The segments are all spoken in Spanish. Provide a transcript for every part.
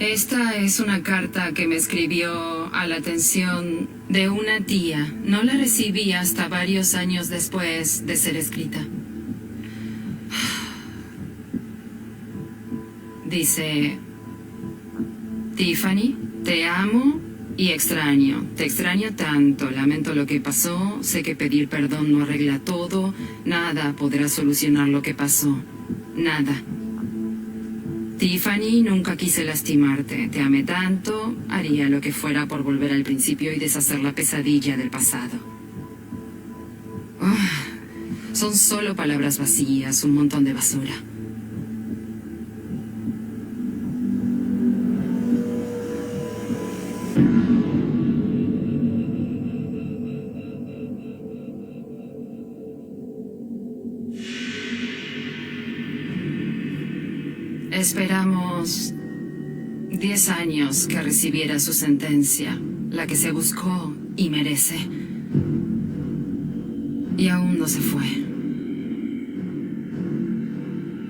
Esta es una carta que me escribió a la atención de una tía. No la recibí hasta varios años después de ser escrita. Dice: Tiffany, te amo y extraño. Te extraño tanto. Lamento lo que pasó. Sé que pedir perdón no arregla todo. Nada podrá solucionar lo que pasó. Nada. Tiffany, nunca quise lastimarte. Te amé tanto, haría lo que fuera por volver al principio y deshacer la pesadilla del pasado. Son solo palabras vacías, un montón de basura. Esperamos 10 años que recibiera su sentencia, la que se buscó y merece. Y aún no se fue.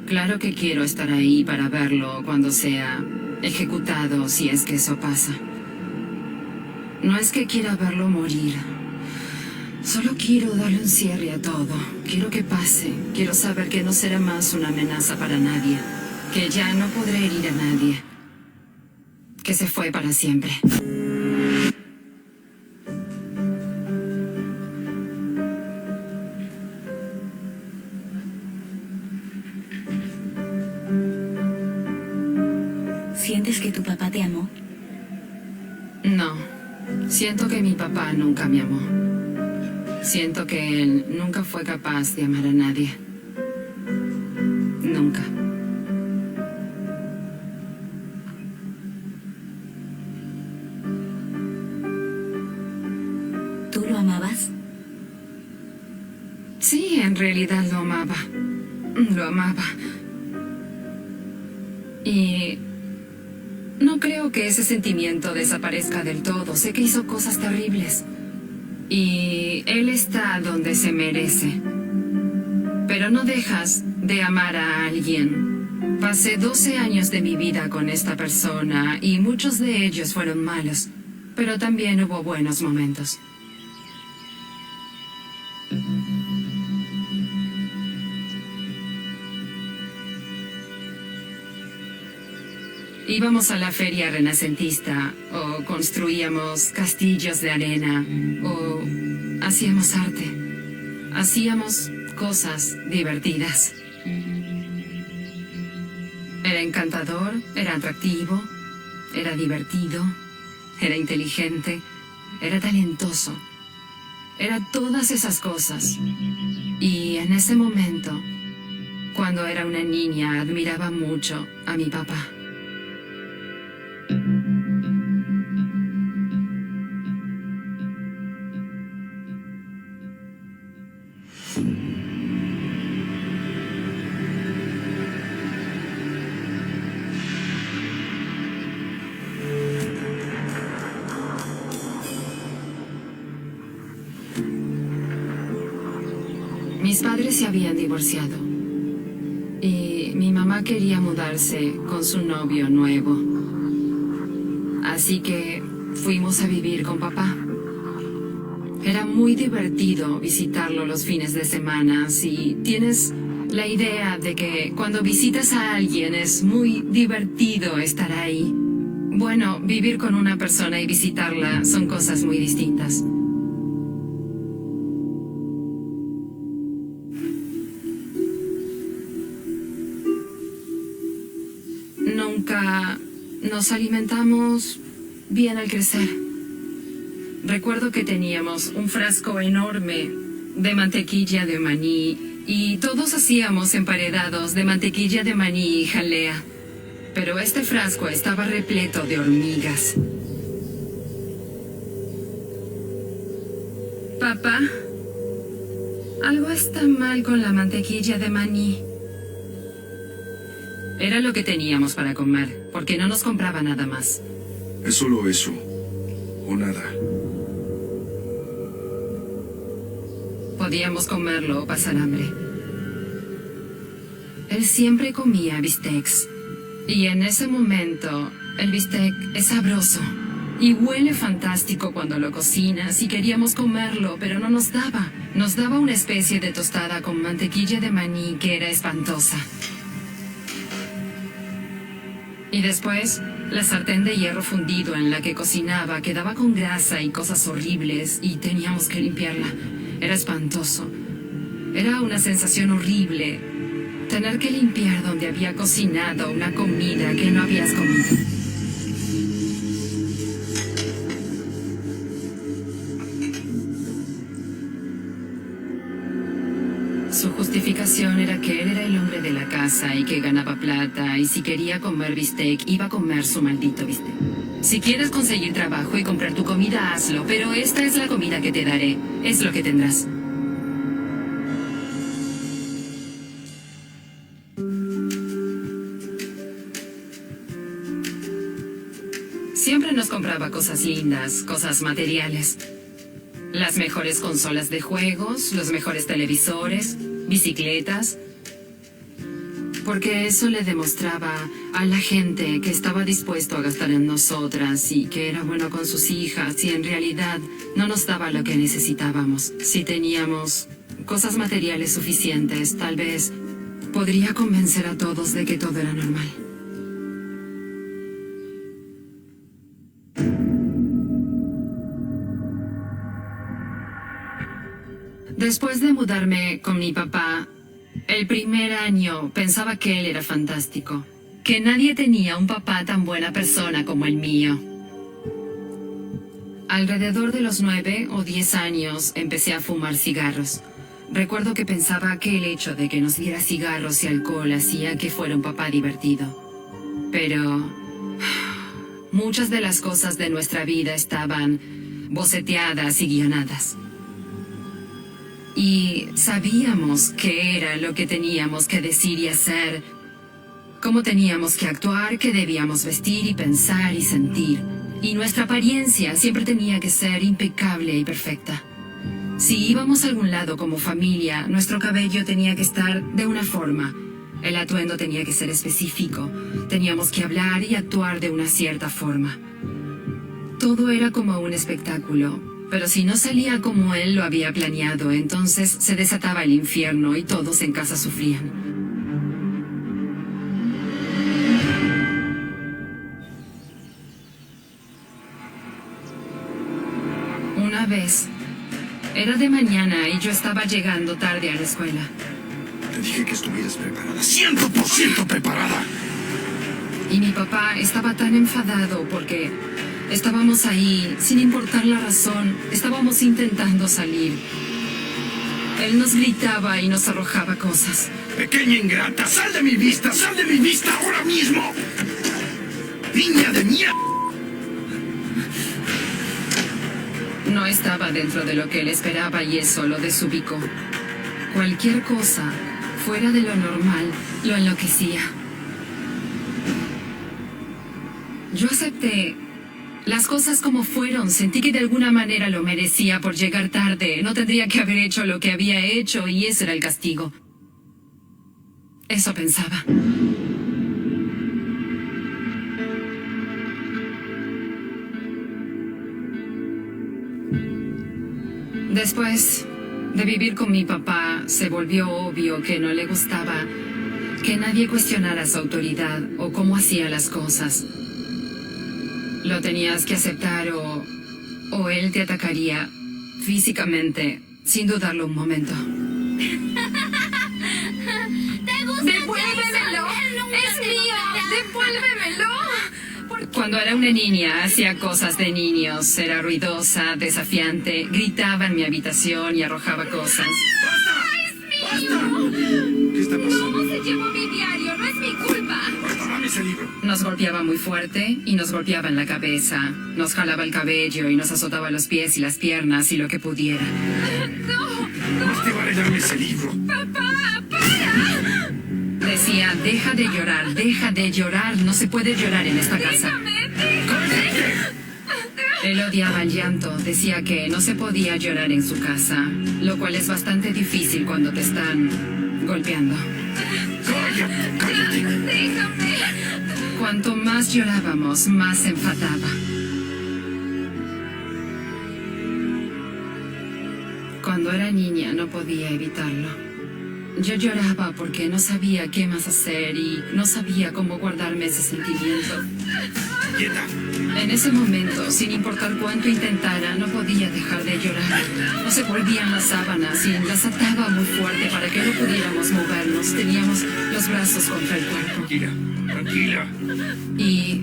Claro que quiero estar ahí para verlo cuando sea ejecutado, si es que eso pasa. No es que quiera verlo morir. Solo quiero darle un cierre a todo. Quiero que pase. Quiero saber que no será más una amenaza para nadie. Que ya no podré herir a nadie. Que se fue para siempre. ¿Sientes que tu papá te amó? No. Siento que mi papá nunca me amó. Siento que él nunca fue capaz de amar a nadie. Nunca. ¿Tú lo amabas? Sí, en realidad lo amaba. Lo amaba. Y no creo que ese sentimiento desaparezca del todo. Sé que hizo cosas terribles. Y él está donde se merece. Pero no dejas de amar a alguien. Pasé 12 años de mi vida con esta persona y muchos de ellos fueron malos. Pero también hubo buenos momentos. Íbamos a la feria renacentista, o construíamos castillos de arena, o hacíamos arte. Hacíamos cosas divertidas. Era encantador, era atractivo, era divertido, era inteligente, era talentoso. Era todas esas cosas. Y en ese momento, cuando era una niña, admiraba mucho a mi papá. Mis padres se habían divorciado y mi mamá quería mudarse con su novio nuevo. Así que fuimos a vivir con papá. Era muy divertido visitarlo los fines de semana. Si tienes la idea de que cuando visitas a alguien es muy divertido estar ahí. Bueno, vivir con una persona y visitarla son cosas muy distintas. Nunca nos alimentamos bien al crecer. Recuerdo que teníamos un frasco enorme de mantequilla de maní y todos hacíamos emparedados de mantequilla de maní y jalea. Pero este frasco estaba repleto de hormigas. Papá, algo está mal con la mantequilla de maní. Era lo que teníamos para comer, porque no nos compraba nada más. Es solo eso, o nada. Podíamos comerlo o pasar hambre. Él siempre comía bistecs. Y en ese momento, El bistec es sabroso y huele fantástico cuando lo cocinas y queríamos comerlo, pero no nos daba. Nos daba una especie de tostada con mantequilla de maní que era espantosa. Y después, la sartén de hierro fundido en la que cocinaba quedaba con grasa y cosas horribles y teníamos que limpiarla. Era espantoso. Era una sensación horrible tener que limpiar donde había cocinado una comida que no habías comido. Su justificación era que él era el hombre de la casa y que ganaba plata, y si quería comer bistec, iba a comer su maldito bistec. Si quieres conseguir trabajo y comprar tu comida, hazlo, pero esta es la comida que te daré. Es lo que tendrás. Siempre nos compraba cosas lindas, cosas materiales. Las mejores consolas de juegos, los mejores televisores, bicicletas. Porque eso le demostraba a la gente que estaba dispuesto a gastar en nosotras y que era bueno con sus hijas y en realidad no nos daba lo que necesitábamos. Si teníamos cosas materiales suficientes, tal vez podría convencer a todos de que todo era normal. Después de mudarme con mi papá, el primer año pensaba que él era fantástico, que nadie tenía un papá tan buena persona como el mío. Alrededor de los 9 o 10 años empecé a fumar cigarros. Recuerdo que pensaba que el hecho de que nos diera cigarros y alcohol hacía que fuera un papá divertido. Pero muchas de las cosas de nuestra vida estaban boceteadas y guionadas. Y sabíamos qué era lo que teníamos que decir y hacer, cómo teníamos que actuar, qué debíamos vestir y pensar y sentir. Y nuestra apariencia siempre tenía que ser impecable y perfecta. Si íbamos a algún lado como familia, nuestro cabello tenía que estar de una forma. El atuendo tenía que ser específico. Teníamos que hablar y actuar de una cierta forma. Todo era como un espectáculo. Pero si no salía como él lo había planeado, entonces se desataba el infierno y todos en casa sufrían. Una vez, era de mañana y yo estaba llegando tarde a la escuela. Te dije que estuvieras preparada. ¡100% preparada! Y mi papá estaba tan enfadado porque estábamos ahí, sin importar la razón, estábamos intentando salir. Él nos gritaba y nos arrojaba cosas. ¡Pequeña ingrata! ¡Sal de mi vista! ¡Sal de mi vista ahora mismo! ¡Niña de mierda! No estaba dentro de lo que él esperaba y eso lo desubicó. Cualquier cosa fuera de lo normal lo enloquecía. Yo acepté las cosas como fueron. Sentí que de alguna manera lo merecía por llegar tarde. No tendría que haber hecho lo que había hecho y ese era el castigo. Eso pensaba. Después de vivir con mi papá, se volvió obvio que no le gustaba que nadie cuestionara su autoridad o cómo hacía las cosas. Lo tenías que aceptar o él te atacaría físicamente, sin dudarlo un momento. ¿Te gusta? ¡Devuélvemelo! ¡Es mío! ¡Devuélvemelo! Cuando era una niña, hacía cosas de niños. Era ruidosa, desafiante, gritaba en mi habitación y arrojaba cosas. ¿Qué está pasando? ¿Cómo se llevó mi diario? No es mi culpa. Basta, dame ese libro. Nos golpeaba muy fuerte y nos golpeaba en la cabeza. Nos jalaba el cabello y nos azotaba los pies y las piernas y lo que pudiera. Más te vale darme ese libro. Decía, deja de llorar, no se puede llorar en esta casa. Él odiaba el llanto, decía que no se podía llorar en su casa, lo cual es bastante difícil cuando te están golpeando. ¡Cállate! Cállate. Déjame. Cuanto más llorábamos, más se enfadaba. Cuando era niña no podía evitarlo. Yo lloraba porque no sabía qué más hacer y no sabía cómo guardarme ese sentimiento. Quieta. En ese momento, sin importar cuánto intentara, no podía dejar de llorar. No se volvían las sábanas y las ataba muy fuerte para que no pudiéramos movernos. Teníamos los brazos contra el cuerpo. Tranquila. Y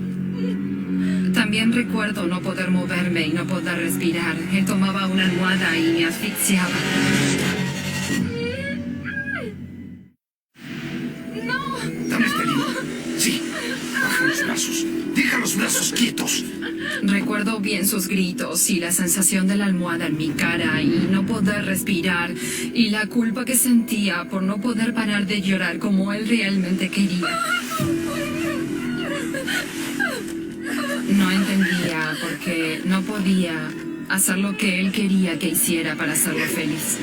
también recuerdo no poder moverme y no poder respirar. Él tomaba una almohada y me asfixiaba. Dame este libro. Sí. Baja los brazos. Deja los brazos quietos. Recuerdo bien sus gritos y la sensación de la almohada en mi cara y no poder respirar y la culpa que sentía por no poder parar de llorar como él realmente quería. No entendía por qué no podía hacer lo que él quería que hiciera para hacerlo feliz.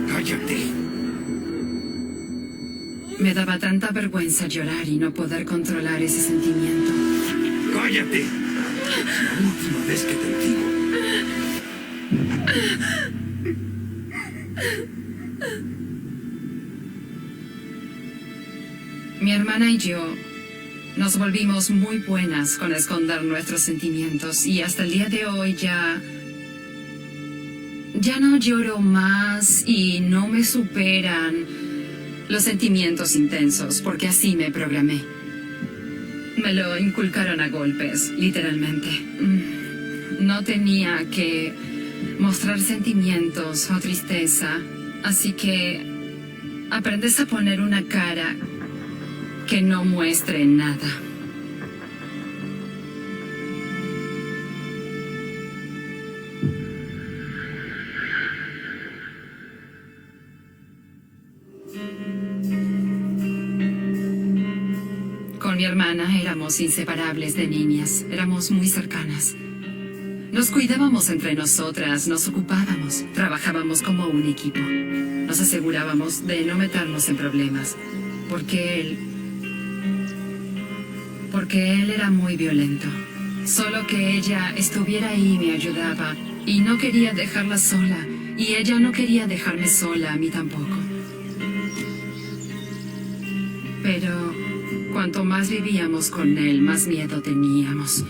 Cállate. Me daba tanta vergüenza llorar y no poder controlar ese sentimiento. Cállate. Es la última vez que te digo. Mi hermana y yo nos volvimos muy buenas con esconder nuestros sentimientos y hasta el día de hoy ya no lloro más y no me superan los sentimientos intensos porque así me programé. Me lo inculcaron a golpes, literalmente. No tenía que mostrar sentimientos o tristeza, así que aprendes a poner una cara que no muestre nada. Con mi hermana éramos inseparables de niñas, éramos muy cercanas. Nos cuidábamos entre nosotras, nos ocupábamos, trabajábamos como un equipo. Nos asegurábamos de no meternos en problemas, porque él era muy violento. Solo que ella estuviera ahí me ayudaba y no quería dejarla sola, y ella no quería dejarme sola, a mí tampoco. Pero cuanto más vivíamos con él, más miedo teníamos.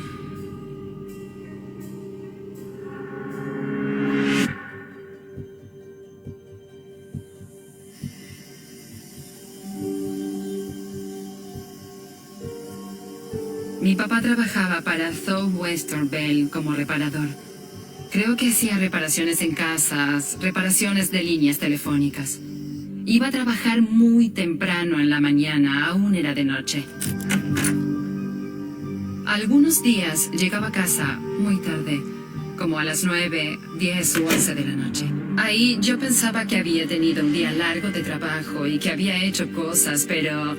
Mi papá trabajaba para Southwestern Bell como reparador. Creo que hacía reparaciones en casas, reparaciones de líneas telefónicas. Iba a trabajar muy temprano en la mañana, aún era de noche. Algunos días llegaba a casa muy tarde, como a las 9, 10 u 11 de la noche. Ahí yo pensaba que había tenido un día largo de trabajo y que había hecho cosas, pero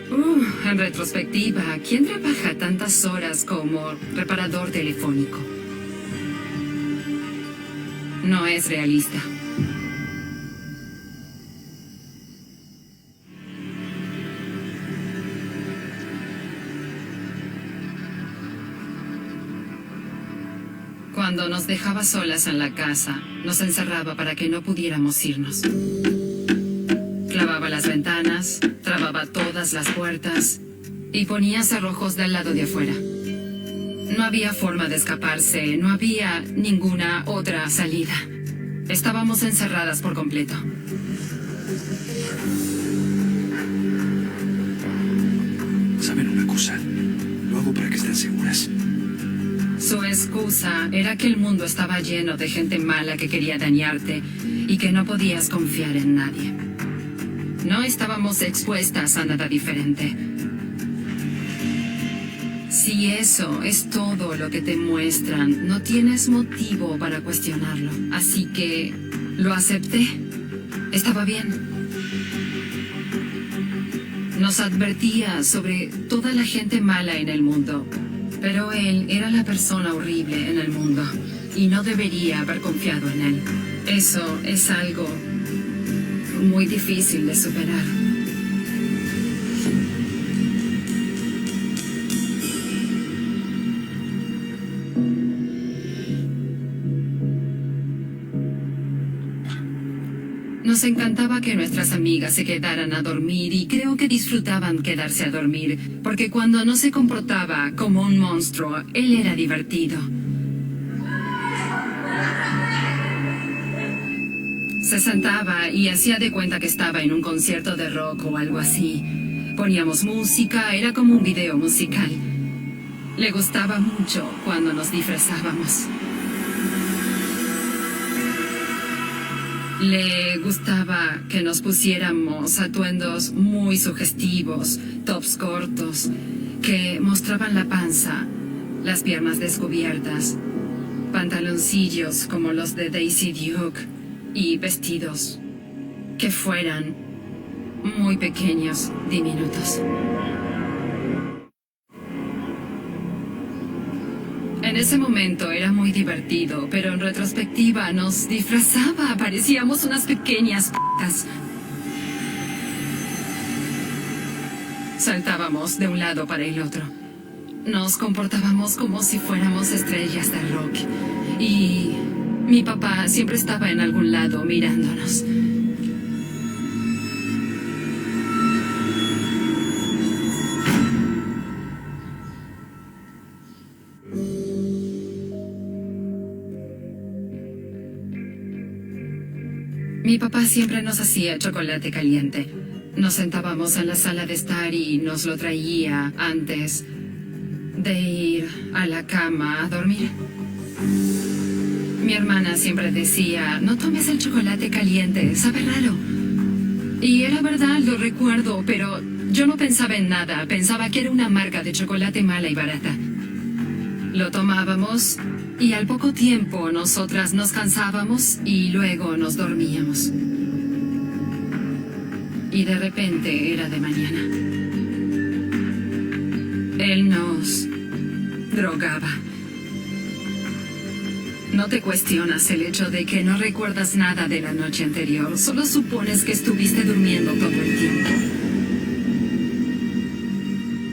en retrospectiva, ¿quién trabaja tantas horas como reparador telefónico? No es realista. Cuando nos dejaba solas en la casa, nos encerraba para que no pudiéramos irnos. Clavaba las ventanas, trababa todas las puertas y ponía cerrojos del lado de afuera. No había forma de escaparse, no había ninguna otra salida. Estábamos encerradas por completo. ¿Saben una cosa? Lo hago para que estén seguras. Su excusa era que el mundo estaba lleno de gente mala que quería dañarte y que no podías confiar en nadie. No estábamos expuestas a nada diferente. Si eso es todo lo que te muestran, no tienes motivo para cuestionarlo. Así que lo acepté. Estaba bien. Nos advertía sobre toda la gente mala en el mundo. Pero él era la persona horrible en el mundo y no debería haber confiado en él. Eso es algo muy difícil de superar. Nos encantaba que nuestras amigas se quedaran a dormir y creo que disfrutaban quedarse a dormir, porque cuando no se comportaba como un monstruo, él era divertido. Se sentaba y hacía de cuenta que estaba en un concierto de rock o algo así. Poníamos música, era como un video musical. Le gustaba mucho cuando nos disfrazábamos. Le gustaba que nos pusiéramos atuendos muy sugestivos, tops cortos, que mostraban la panza, las piernas descubiertas, pantaloncillos como los de Daisy Duke y vestidos que fueran muy pequeños, diminutos. En ese momento era muy divertido, pero en retrospectiva nos disfrazaba, parecíamos unas pequeñas p***as. Saltábamos de un lado para el otro. Nos comportábamos como si fuéramos estrellas de rock. Y mi papá siempre estaba en algún lado mirándonos. Mi papá siempre nos hacía chocolate caliente. Nos sentábamos en la sala de estar y nos lo traía antes de ir a la cama a dormir. Mi hermana siempre decía, no tomes el chocolate caliente, sabe raro. Y era verdad, lo recuerdo, pero yo no pensaba en nada, pensaba que era una marca de chocolate mala y barata. Lo tomábamos y al poco tiempo nosotras nos cansábamos y luego nos dormíamos. Y de repente era de mañana. Él nos drogaba. No te cuestionas el hecho de que no recuerdas nada de la noche anterior, solo supones que estuviste durmiendo todo el tiempo.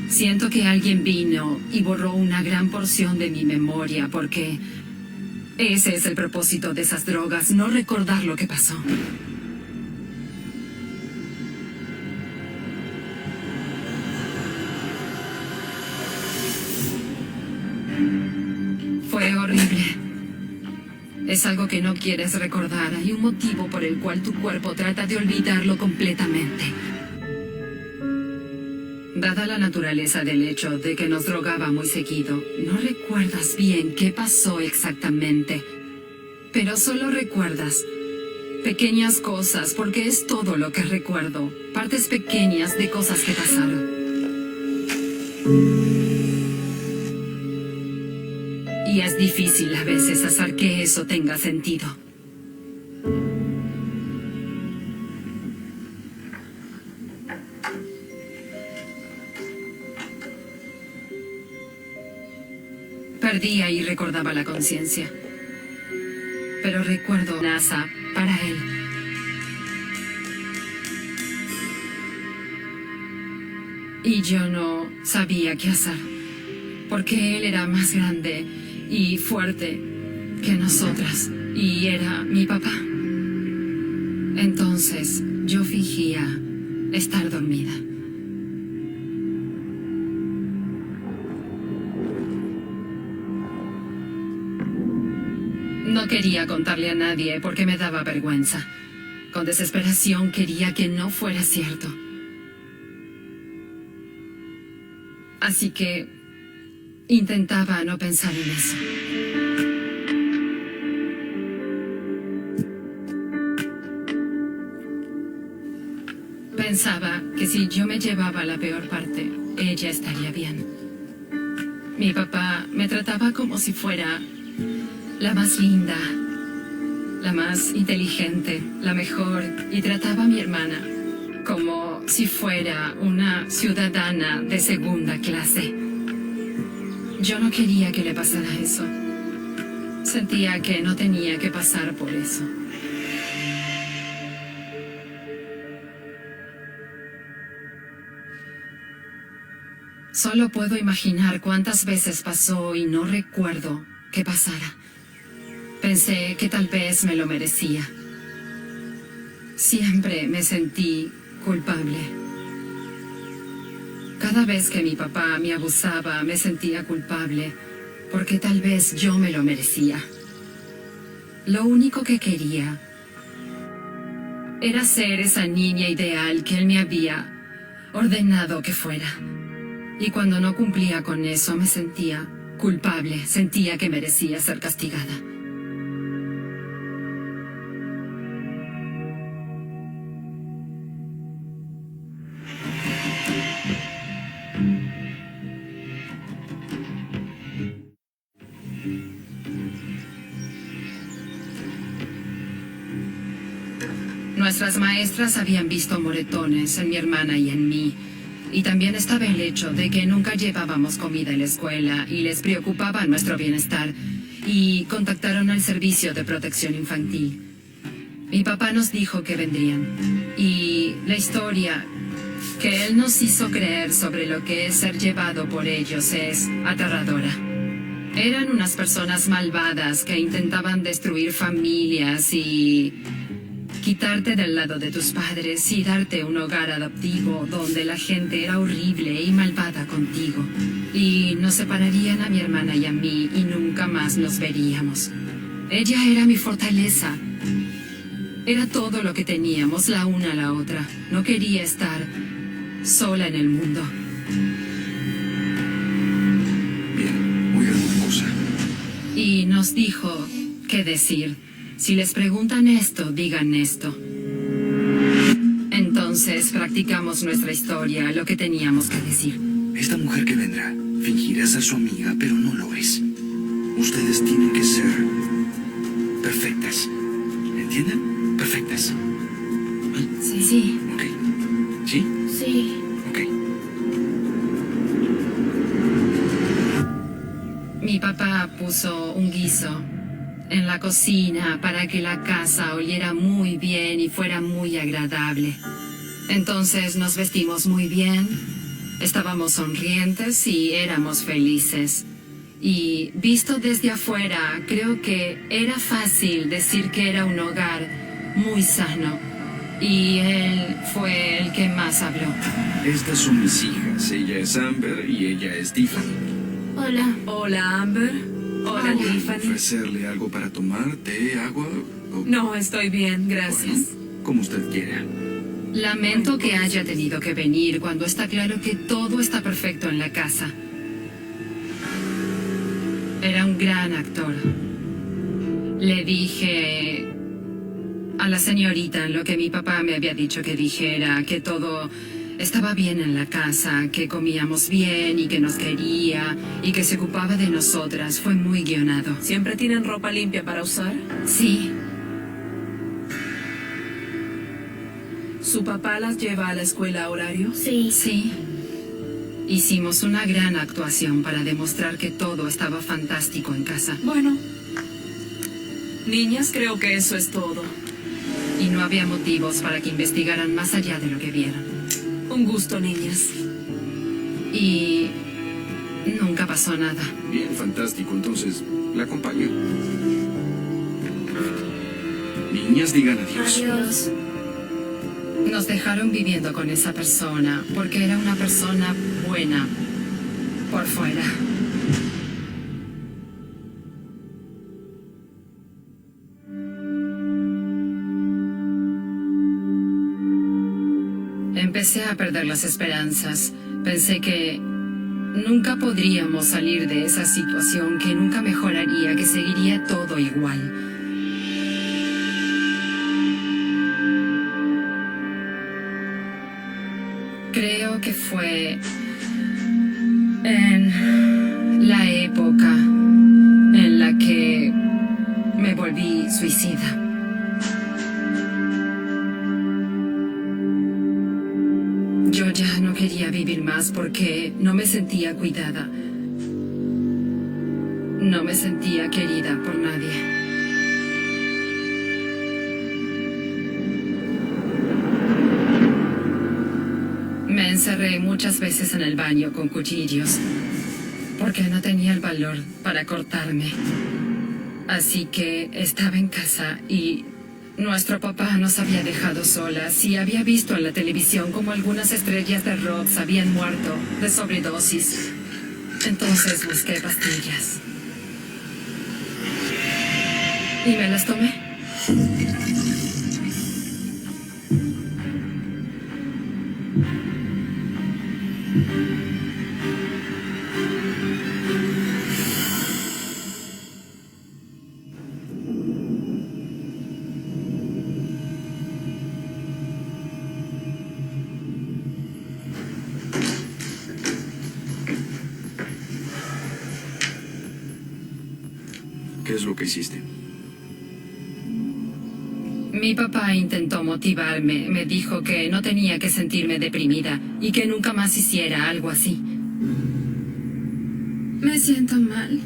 Siento que alguien vino y borró una gran porción de mi memoria porque ese es el propósito de esas drogas, no recordar lo que pasó. Fue horrible. Es algo que no quieres recordar. Hay un motivo por el cual tu cuerpo trata de olvidarlo completamente. Dada la naturaleza del hecho de que nos drogaba muy seguido, no recuerdas bien qué pasó exactamente. Pero solo recuerdas pequeñas cosas, porque es todo lo que recuerdo. Partes pequeñas de cosas que pasaron. Y es difícil a veces hacer que eso tenga sentido. Perdía y recordaba la conciencia. Pero recuerdo NASA para él. Y yo no sabía qué hacer. Porque él era más grande y fuerte que nosotras. Y era mi papá. Entonces yo fingía estar dormida. No quería contarle a nadie porque me daba vergüenza. Con desesperación quería que no fuera cierto. Así que intentaba no pensar en eso. Pensaba que si yo me llevaba la peor parte, ella estaría bien. Mi papá me trataba como si fuera la más linda, la más inteligente, la mejor, y trataba a mi hermana como si fuera una ciudadana de segunda clase. Yo no quería que le pasara eso. Sentía que no tenía que pasar por eso. Solo puedo imaginar cuántas veces pasó y no recuerdo que pasara. Pensé que tal vez me lo merecía. Siempre me sentí culpable. Cada vez que mi papá me abusaba, me sentía culpable, porque tal vez yo me lo merecía. Lo único que quería era ser esa niña ideal que él me había ordenado que fuera. Y cuando no cumplía con eso, me sentía culpable, sentía que merecía ser castigada. Nuestras maestras habían visto moretones en mi hermana y en mí. Y también estaba el hecho de que nunca llevábamos comida en la escuela y les preocupaba nuestro bienestar. Y contactaron al Servicio de Protección Infantil. Mi papá nos dijo que vendrían. Y la historia que él nos hizo creer sobre lo que es ser llevado por ellos es aterradora. Eran unas personas malvadas que intentaban destruir familias y quitarte del lado de tus padres y darte un hogar adoptivo donde la gente era horrible y malvada contigo. Y nos separarían a mi hermana y a mí y nunca más nos veríamos. Ella era mi fortaleza. Era todo lo que teníamos, la una a la otra. No quería estar sola en el mundo. Bien, oigan una cosa. Y nos dijo qué decir. Si les preguntan esto, digan esto. Entonces practicamos nuestra historia, lo que teníamos que decir. Esta mujer que vendrá fingirá ser su amiga, pero no lo es. Ustedes tienen que ser perfectas. ¿Entienden? Perfectas. Sí. Ok. ¿Sí? Sí. Ok. Mi papá puso un guiso en la cocina para que la casa oliera muy bien y fuera muy agradable. Entonces nos vestimos muy bien, estábamos sonrientes y éramos felices. Y visto desde afuera, creo que era fácil decir que era un hogar muy sano. Y él fue el que más habló. Estas son mis hijas. Ella es Amber y ella es Tiffany. Hola. Hola, Amber. Hola, Tiffany. ¿Ofrecerle algo para tomar? ¿Té, agua? O... No, estoy bien, gracias. Bueno, como usted quiera. Lamento que haya tenido que venir cuando está claro que todo está perfecto en la casa. Era un gran actor. Le dije a la señorita lo que mi papá me había dicho que dijera, que todo estaba bien en la casa, que comíamos bien y que nos quería y que se ocupaba de nosotras. Fue muy guionado. ¿Siempre tienen ropa limpia para usar? Sí, ¿Su papá las lleva a la escuela a horario? Sí. sí. Hicimos una gran actuación para demostrar que todo estaba fantástico en casa. Bueno. Niñas, creo que eso es todo. Y no había motivos para que investigaran más allá de lo que vieron. Un gusto, niñas. Y nunca pasó nada. Bien, fantástico. Entonces, la acompaño. Niñas, digan adiós. Adiós. Nos dejaron viviendo con esa persona porque era una persona buena por fuera. Empecé a perder las esperanzas. Pensé que nunca podríamos salir de esa situación, que nunca mejoraría, que seguiría todo igual. Creo que fue en la época en la que me volví suicida. Yo ya no quería vivir más porque no me sentía cuidada. No me sentía querida por nadie. Me encerré muchas veces en el baño con cuchillos porque no tenía el valor para cortarme. Así que estaba en casa y Nuestro papá nos había dejado solas y había visto en la televisión como algunas estrellas de rock habían muerto de sobredosis. Entonces busqué pastillas. Y me las tomé. ¿Qué es lo que hiciste? Mi papá intentó motivarme. Me dijo que no tenía que sentirme deprimida y que nunca más hiciera algo así. Me siento mal.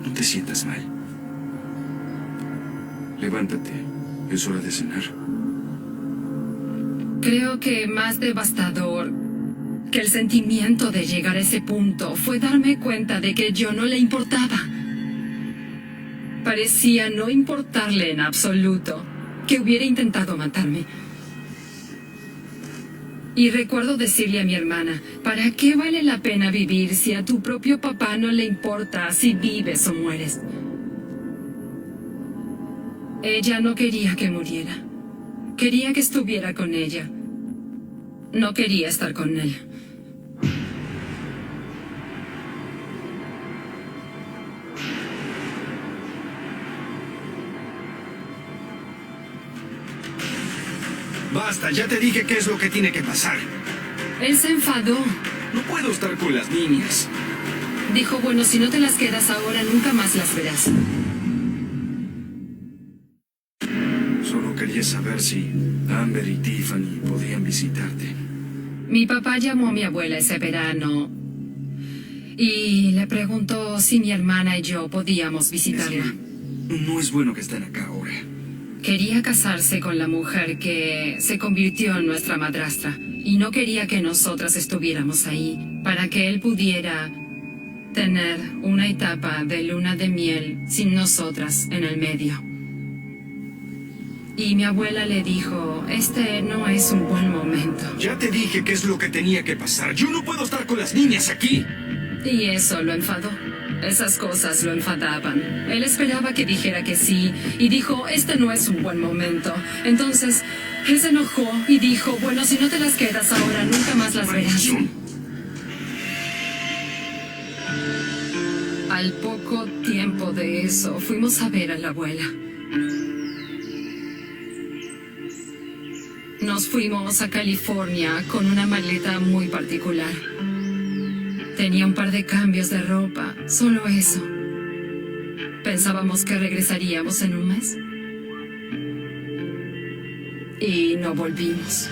No te sientas mal. Levántate. Es hora de cenar. Creo que más devastador que el sentimiento de llegar a ese punto fue darme cuenta de que yo no le importaba. Parecía no importarle en absoluto que hubiera intentado matarme. Y recuerdo decirle a mi hermana, ¿para qué vale la pena vivir si a tu propio papá no le importa si vives o mueres? Ella no quería que muriera. Quería que estuviera con ella. No quería estar con él. Basta, ya te dije qué es lo que tiene que pasar. Él se enfadó. No puedo estar con las niñas. Dijo, bueno, si no te las quedas ahora, nunca más las verás. Solo quería saber si Amber y Tiffany podían visitarte. Mi papá llamó a mi abuela ese verano y le preguntó si mi hermana y yo podíamos visitarla. No es bueno que estén acá ahora. Quería casarse con la mujer que se convirtió en nuestra madrastra y no quería que nosotras estuviéramos ahí para que él pudiera tener una etapa de luna de miel sin nosotras en el medio. Y mi abuela le dijo, este no es un buen momento. Ya te dije qué es lo que tenía que pasar. Yo no puedo estar con las niñas aquí. Y eso lo enfadó. Esas cosas lo enfadaban. Él esperaba que dijera que sí y dijo, este no es un buen momento. Entonces, él se enojó y dijo, bueno, si no te las quedas ahora, nunca más las verás. Maldición. Al poco tiempo de eso, fuimos a ver a la abuela. Nos fuimos a California con una maleta muy particular. Tenía un par de cambios de ropa, solo eso. Pensábamos que regresaríamos en un mes. Y no volvimos.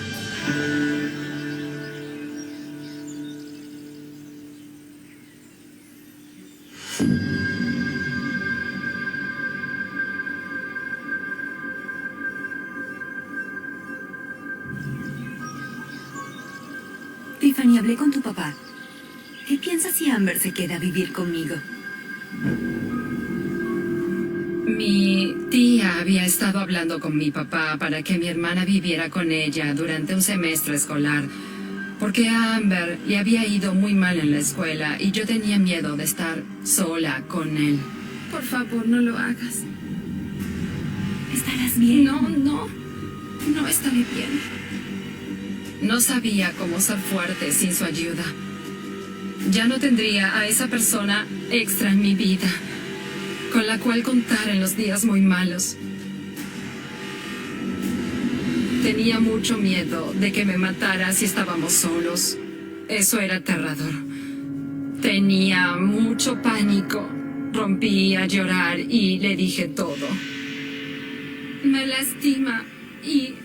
Tiffany, hablé con tu papá. ¿Qué piensas si Amber se queda a vivir conmigo? Mi tía había estado hablando con mi papá para que mi hermana viviera con ella durante un semestre escolar, porque a Amber le había ido muy mal en la escuela y yo tenía miedo de estar sola con él. Por favor, no lo hagas. ¿Estarás bien? No estaré bien. No sabía cómo ser fuerte sin su ayuda. Ya no tendría a esa persona extra en mi vida, con la cual contar en los días muy malos. Tenía mucho miedo de que me matara si estábamos solos. Eso era aterrador. Tenía mucho pánico. Rompí a llorar y le dije todo. Me lastima y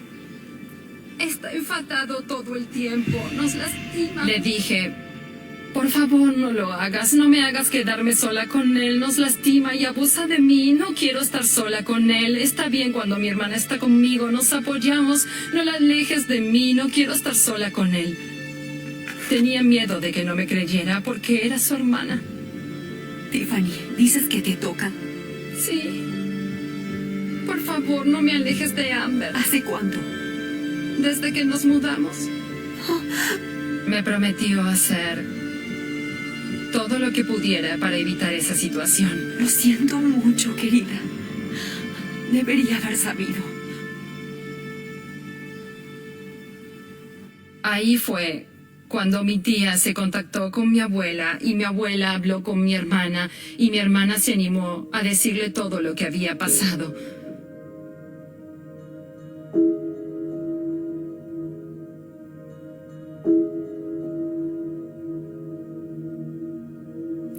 está enfadado todo el tiempo. Nos lastima. Le dije, por favor, no lo hagas. No me hagas quedarme sola con él. Nos lastima y abusa de mí. No quiero estar sola con él. Está bien cuando mi hermana está conmigo. Nos apoyamos. No la alejes de mí. No quiero estar sola con él. Tenía miedo de que no me creyera porque era su hermana. Tiffany, ¿dices que te toca? Sí. Por favor, no me alejes de Amber. ¿Hace cuánto? Desde que nos mudamos. Me prometió hacer todo lo que pudiera para evitar esa situación. Lo siento mucho, querida. Debería haber sabido. Ahí fue cuando mi tía se contactó con mi abuela y mi abuela habló con mi hermana y mi hermana se animó a decirle todo lo que había pasado.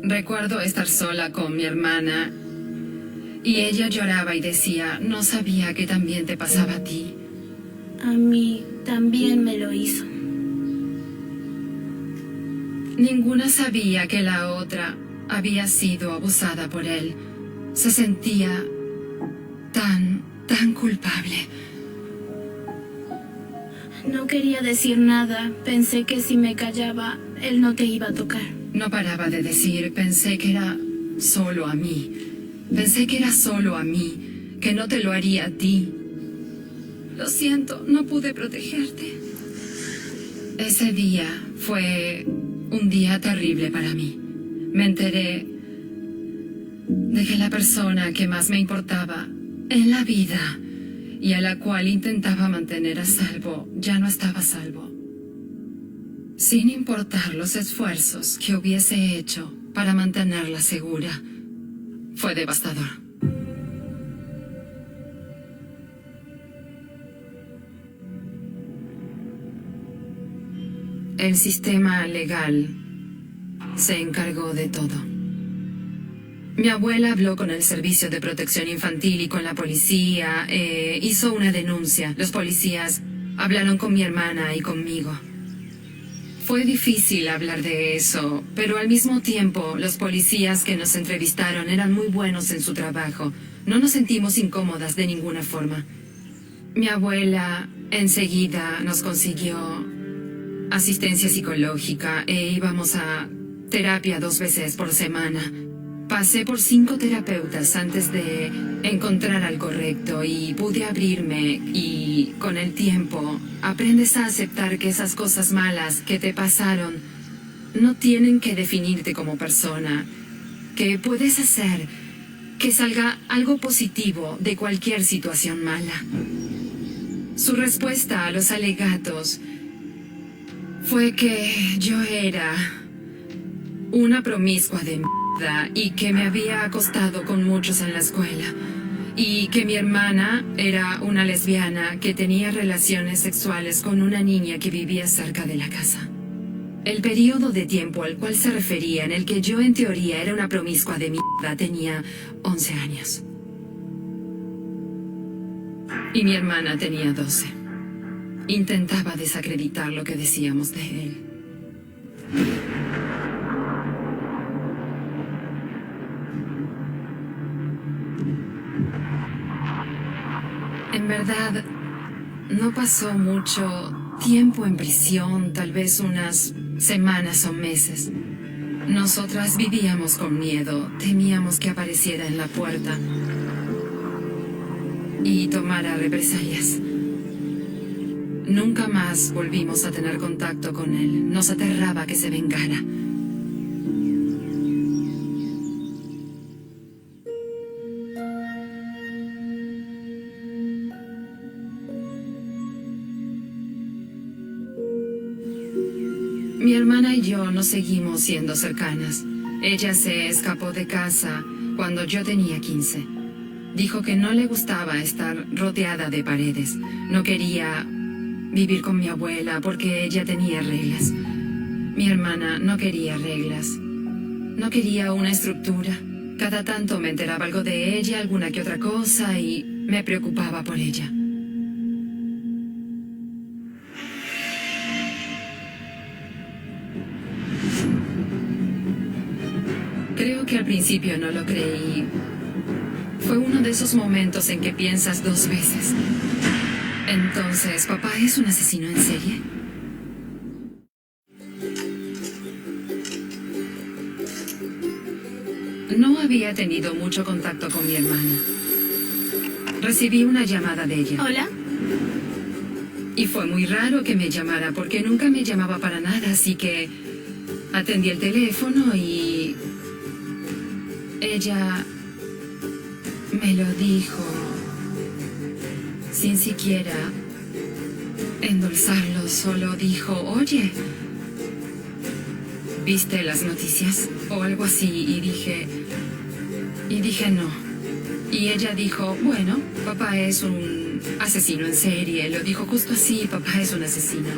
Recuerdo estar sola con mi hermana y ella lloraba y decía, no sabía que también te pasaba a ti. A mí también me lo hizo. Ninguna sabía que la otra había sido abusada por él. Se sentía tan culpable. No quería decir nada. Pensé que si me callaba, él no te iba a tocar. No paraba de decir, pensé que era solo a mí. Pensé que era solo a mí, que no te lo haría a ti. Lo siento, no pude protegerte. Ese día fue un día terrible para mí. Me enteré de que la persona que más me importaba en la vida y a la cual intentaba mantener a salvo ya no estaba a salvo. Sin importar los esfuerzos que hubiese hecho para mantenerla segura, fue devastador. El sistema legal se encargó de todo. Mi abuela habló con el Servicio de Protección Infantil y con la policía, hizo una denuncia. Los policías hablaron con mi hermana y conmigo. Fue difícil hablar de eso, pero al mismo tiempo los policías que nos entrevistaron eran muy buenos en su trabajo. No nos sentimos incómodas de ninguna forma. Mi abuela enseguida nos consiguió asistencia psicológica e íbamos a terapia 2 veces por semana. Pasé por 5 terapeutas antes de encontrar al correcto y pude abrirme y con el tiempo aprendes a aceptar que esas cosas malas que te pasaron no tienen que definirte como persona, que puedes hacer que salga algo positivo de cualquier situación mala. Su respuesta a los alegatos fue que yo era una promiscua de mierda y que me había acostado con muchos en la escuela y que mi hermana era una lesbiana que tenía relaciones sexuales con una niña que vivía cerca de la casa. El periodo de tiempo al cual se refería en el que yo en teoría era una promiscua de mierda tenía 11 años. Y mi hermana tenía 12. Intentaba desacreditar lo que decíamos de él. En verdad, no pasó mucho tiempo en prisión, tal vez unas semanas o meses. Nosotras vivíamos con miedo, temíamos que apareciera en la puerta y tomara represalias. Nunca más volvimos a tener contacto con él. Nos aterraba que se vengara. Mi hermana y yo nos seguimos siendo cercanas. Ella se escapó de casa cuando yo tenía 15. Dijo que no le gustaba estar rodeada de paredes. No quería vivir con mi abuela porque ella tenía reglas. Mi hermana no quería reglas. No quería una estructura. Cada tanto me enteraba algo de ella, alguna que otra cosa, y me preocupaba por ella. Creo que al principio no lo creí. Fue uno de esos momentos en que piensas 2 veces. Entonces, ¿papá es un asesino en serie? No había tenido mucho contacto con mi hermana. recibí una llamada de ella. Hola. Y fue muy raro que me llamara porque nunca me llamaba para nada, así que atendí el teléfono y ella me lo dijo sin siquiera endulzarlo, solo dijo, oye, ¿viste las noticias? O algo así, y dije no. Y ella dijo, bueno, papá es un asesino en serie. Lo dijo justo así, papá es un asesino.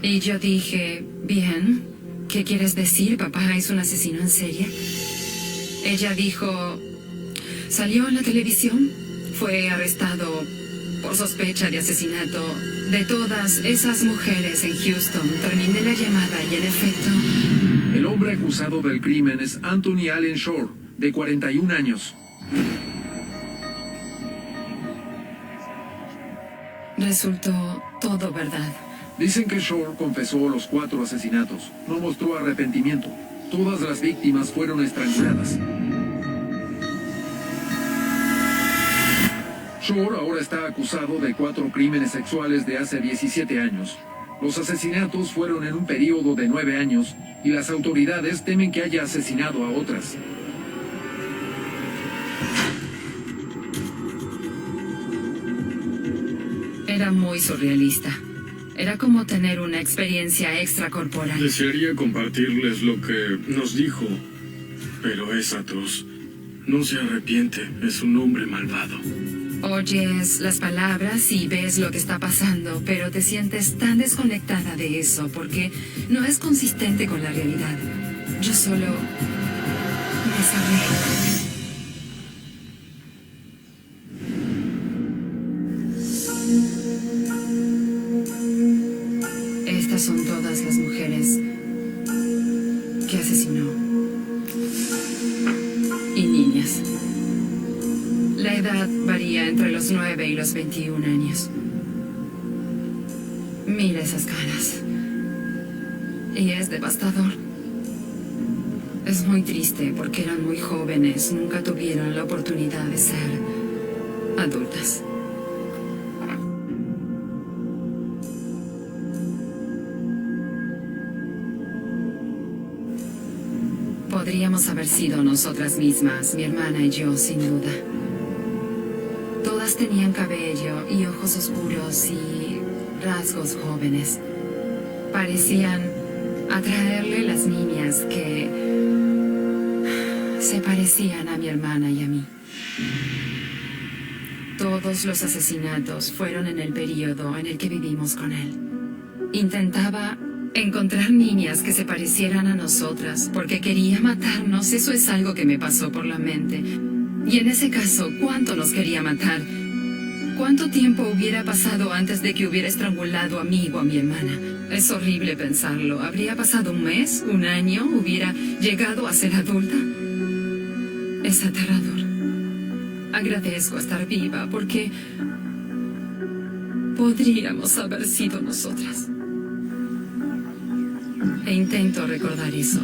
Y yo dije, bien, ¿qué quieres decir? Papá es un asesino en serie. Ella dijo, salió en la televisión, fue arrestado por sospecha de asesinato de todas esas mujeres en Houston. Terminé la llamada y en efecto... El hombre acusado del crimen es Anthony Allen Shore, de 41 años. Resultó todo verdad. Dicen que Shore confesó los 4 asesinatos. No mostró arrepentimiento. Todas las víctimas fueron estranguladas. Shore ahora está acusado de 4 crímenes sexuales de hace 17 años. Los asesinatos fueron en un periodo de 9 años y las autoridades temen que haya asesinado a otras. Era muy surrealista. Era como tener una experiencia extracorporal. Desearía compartirles lo que nos dijo, pero es atroz. No se arrepiente, es un hombre malvado. Oyes las palabras y ves lo que está pasando, pero te sientes tan desconectada de eso porque no es consistente con la realidad. Yo solo me sabré. Estas son todas las mujeres que asesinó. Y niñas. La edad varía entre los 9 y los 21 años. Mira esas caras. Y es devastador. Es muy triste porque eran muy jóvenes, nunca tuvieron la oportunidad de ser adultas. Podríamos haber sido nosotras mismas, mi hermana y yo, sin duda. Todas tenían cabello y ojos oscuros y rasgos jóvenes. Parecían atraerle las niñas que se parecían a mi hermana y a mí. Todos los asesinatos fueron en el periodo en el que vivimos con él. Intentaba encontrar niñas que se parecieran a nosotras porque quería matarnos. Eso es algo que me pasó por la mente. Y en ese caso, ¿cuánto nos quería matar? ¿Cuánto tiempo hubiera pasado antes de que hubiera estrangulado a mí o a mi hermana? Es horrible pensarlo. ¿Habría pasado un mes, un año? ¿Hubiera llegado a ser adulta? Es aterrador. Agradezco estar viva porque podríamos haber sido nosotras. E intento recordar eso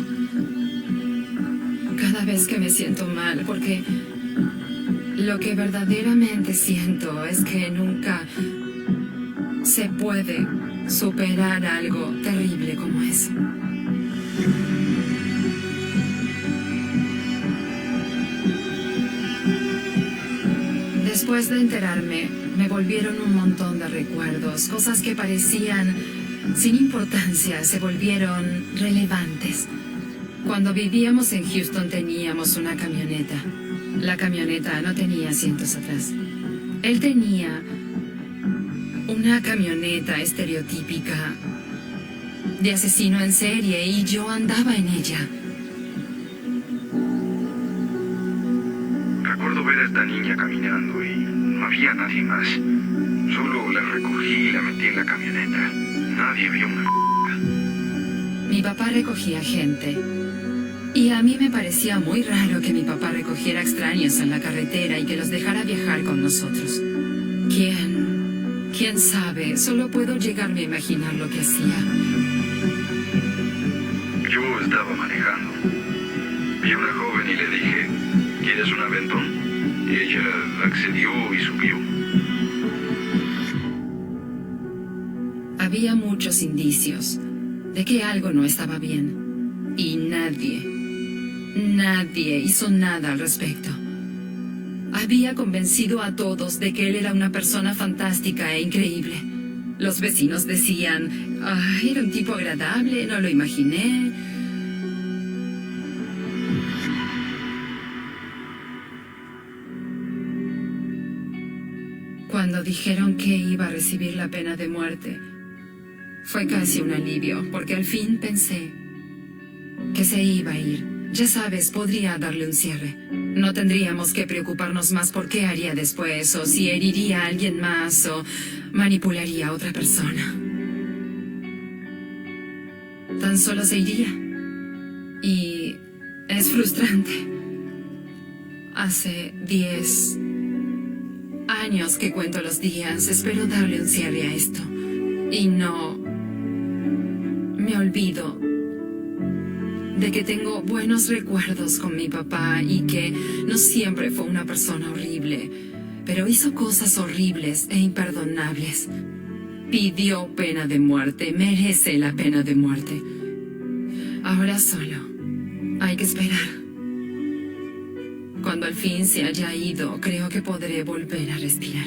cada vez que me siento mal, porque lo que verdaderamente siento es que nunca se puede superar algo terrible como eso. Después de enterarme, me volvieron un montón de recuerdos, cosas que parecían sin importancia, se volvieron relevantes. Cuando vivíamos en Houston teníamos una camioneta. La camioneta no tenía asientos atrás. Él tenía una camioneta estereotípica de asesino en serie y yo andaba en ella. Recuerdo ver a esta niña caminando y no había nadie más. Solo la recogí y la metí en la camioneta. Nadie vio una Mi papá recogía gente. Y a mí me parecía muy raro que mi papá recogiera extraños en la carretera y que los dejara viajar con nosotros. ¿Quién sabe? Solo puedo llegarme a imaginar lo que hacía. Yo estaba manejando. Vi a una joven y le dije, ¿Tienes un aventón? Y ella accedió y subió. Había muchos indicios de que algo no estaba bien. Y nadie hizo nada al respecto. Había convencido a todos de que él era una persona fantástica e increíble. Los vecinos decían, era un tipo agradable, no lo imaginé. Cuando dijeron que iba a recibir la pena de muerte, fue casi un alivio, porque al fin pensé que se iba a ir. Ya sabes, podría darle un cierre. No tendríamos que preocuparnos más por qué haría después, o si heriría a alguien más, o manipularía a otra persona. Tan solo se iría. Y es frustrante. Hace 10 años que cuento los días. Espero darle un cierre a esto. Y no me olvido de que tengo buenos recuerdos con mi papá y que no siempre fue una persona horrible, pero hizo cosas horribles e imperdonables. Pidió pena de muerte, merece la pena de muerte. Ahora solo hay que esperar. Cuando al fin se haya ido, creo que podré volver a respirar.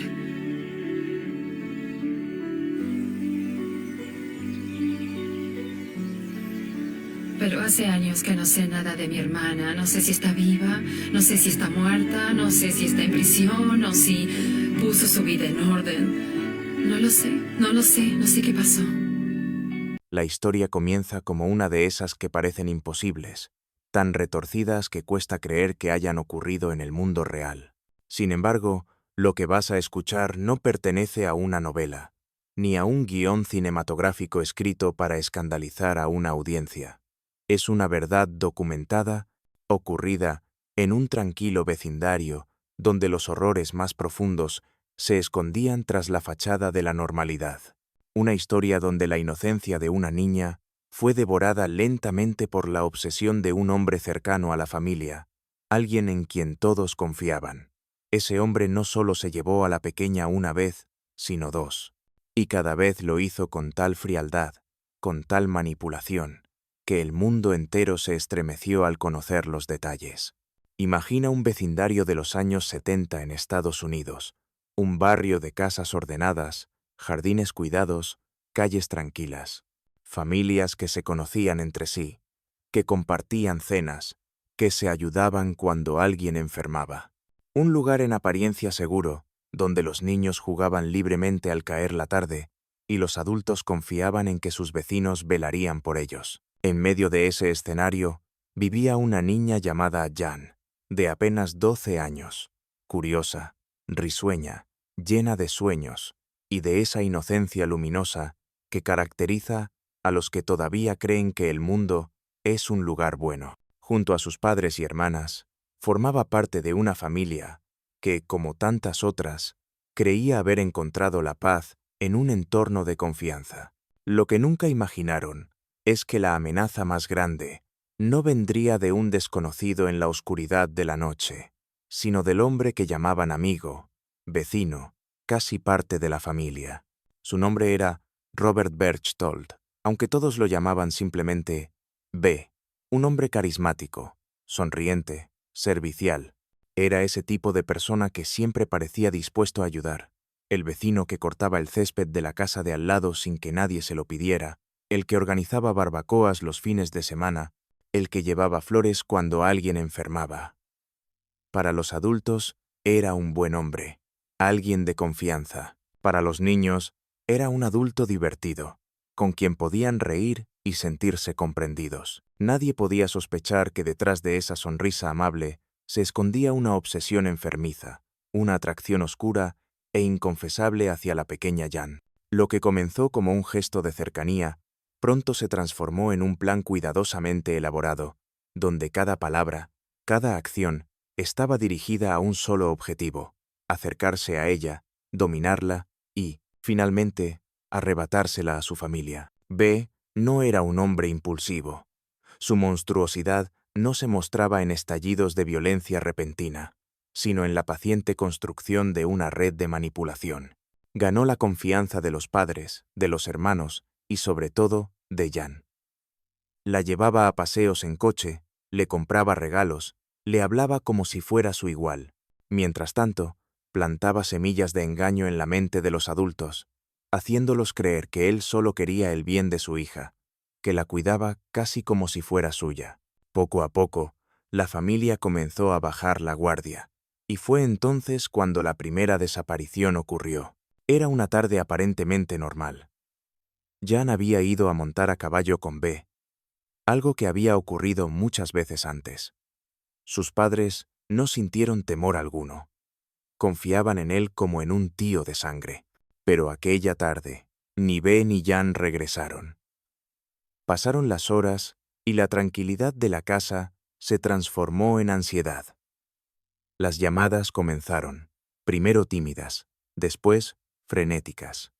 Pero hace años que no sé nada de mi hermana. No sé si está viva, no sé si está muerta, no sé si está en prisión o si puso su vida en orden. No lo sé qué pasó. La historia comienza como una de esas que parecen imposibles, tan retorcidas que cuesta creer que hayan ocurrido en el mundo real. Sin embargo, lo que vas a escuchar no pertenece a una novela, ni a un guión cinematográfico escrito para escandalizar a una audiencia. Es una verdad documentada, ocurrida en un tranquilo vecindario donde los horrores más profundos se escondían tras la fachada de la normalidad. Una historia donde la inocencia de una niña fue devorada lentamente por la obsesión de un hombre cercano a la familia, alguien en quien todos confiaban. Ese hombre no solo se llevó a la pequeña una vez, sino dos. Y cada vez lo hizo con tal frialdad, con tal manipulación, que el mundo entero se estremeció al conocer los detalles. Imagina un vecindario de los años 70 en Estados Unidos, un barrio de casas ordenadas, jardines cuidados, calles tranquilas, familias que se conocían entre sí, que compartían cenas, que se ayudaban cuando alguien enfermaba. Un lugar en apariencia seguro, donde los niños jugaban libremente al caer la tarde y los adultos confiaban en que sus vecinos velarían por ellos. En medio de ese escenario vivía una niña llamada Jan, de apenas 12 años, curiosa, risueña, llena de sueños y de esa inocencia luminosa que caracteriza a los que todavía creen que el mundo es un lugar bueno. Junto a sus padres y hermanas, formaba parte de una familia que, como tantas otras, creía haber encontrado la paz en un entorno de confianza. Lo que nunca imaginaron es que la amenaza más grande no vendría de un desconocido en la oscuridad de la noche, sino del hombre que llamaban amigo, vecino, casi parte de la familia. Su nombre era Robert Berchtold, aunque todos lo llamaban simplemente B, un hombre carismático, sonriente, servicial. Era ese tipo de persona que siempre parecía dispuesto a ayudar. El vecino que cortaba el césped de la casa de al lado sin que nadie se lo pidiera, el que organizaba barbacoas los fines de semana, el que llevaba flores cuando alguien enfermaba. Para los adultos, era un buen hombre, alguien de confianza. Para los niños, era un adulto divertido, con quien podían reír y sentirse comprendidos. Nadie podía sospechar que detrás de esa sonrisa amable se escondía una obsesión enfermiza, una atracción oscura e inconfesable hacia la pequeña Jan. Lo que comenzó como un gesto de cercanía, pronto se transformó en un plan cuidadosamente elaborado, donde cada palabra, cada acción, estaba dirigida a un solo objetivo: acercarse a ella, dominarla y, finalmente, arrebatársela a su familia. B no era un hombre impulsivo. Su monstruosidad no se mostraba en estallidos de violencia repentina, sino en la paciente construcción de una red de manipulación. Ganó la confianza de los padres, de los hermanos y, sobre todo, de Jan. La llevaba a paseos en coche, le compraba regalos, le hablaba como si fuera su igual. Mientras tanto, plantaba semillas de engaño en la mente de los adultos, haciéndolos creer que él solo quería el bien de su hija, que la cuidaba casi como si fuera suya. Poco a poco, la familia comenzó a bajar la guardia, y fue entonces cuando la primera desaparición ocurrió. Era una tarde aparentemente normal. Jan había ido a montar a caballo con B, algo que había ocurrido muchas veces antes. Sus padres no sintieron temor alguno. Confiaban en él como en un tío de sangre. Pero aquella tarde, ni B ni Jan regresaron. Pasaron las horas y la tranquilidad de la casa se transformó en ansiedad. Las llamadas comenzaron, primero tímidas, después frenéticas.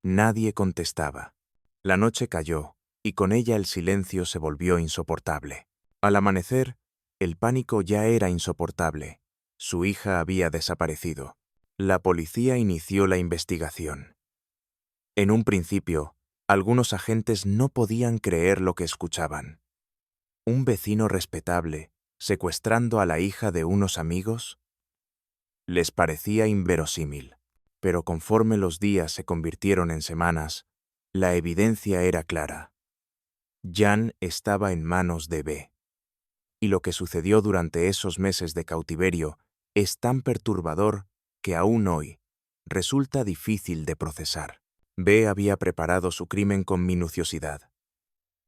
Nadie contestaba. La noche cayó, y con ella el silencio se volvió insoportable. Al amanecer, el pánico ya era insoportable. Su hija había desaparecido. La policía inició la investigación. En un principio, algunos agentes no podían creer lo que escuchaban. ¿Un vecino respetable secuestrando a la hija de unos amigos? Les parecía inverosímil, pero conforme los días se convirtieron en semanas, la evidencia era clara. Jan estaba en manos de B. Y lo que sucedió durante esos meses de cautiverio es tan perturbador que aún hoy resulta difícil de procesar. B había preparado su crimen con minuciosidad.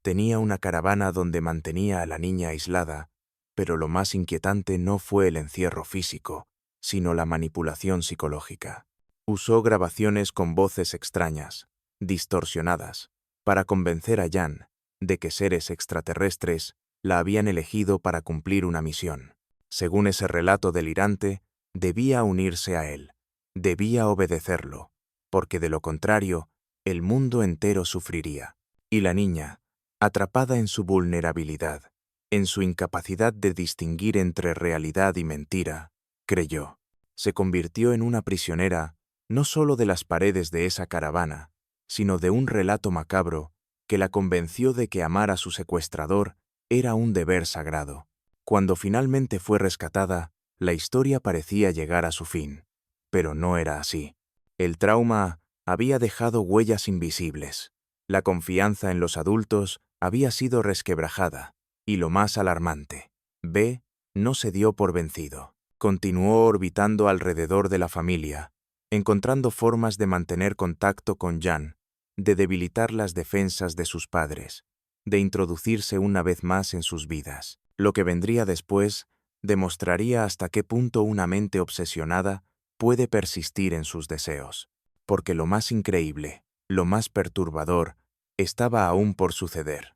Tenía una caravana donde mantenía a la niña aislada, pero lo más inquietante no fue el encierro físico, sino la manipulación psicológica. Usó grabaciones con voces extrañas, distorsionadas, para convencer a Jan de que seres extraterrestres la habían elegido para cumplir una misión. Según ese relato delirante, debía unirse a él, debía obedecerlo, porque de lo contrario, el mundo entero sufriría. Y la niña, atrapada en su vulnerabilidad, en su incapacidad de distinguir entre realidad y mentira, creyó. Se convirtió en una prisionera no solo de las paredes de esa caravana, sino de un relato macabro que la convenció de que amar a su secuestrador era un deber sagrado. Cuando finalmente fue rescatada, la historia parecía llegar a su fin, pero no era así. El trauma había dejado huellas invisibles. La confianza en los adultos había sido resquebrajada, y lo más alarmante, B no se dio por vencido. Continuó orbitando alrededor de la familia, encontrando formas de mantener contacto con Jan, de debilitar las defensas de sus padres, de introducirse una vez más en sus vidas. Lo que vendría después demostraría hasta qué punto una mente obsesionada puede persistir en sus deseos. Porque lo más increíble, lo más perturbador, estaba aún por suceder.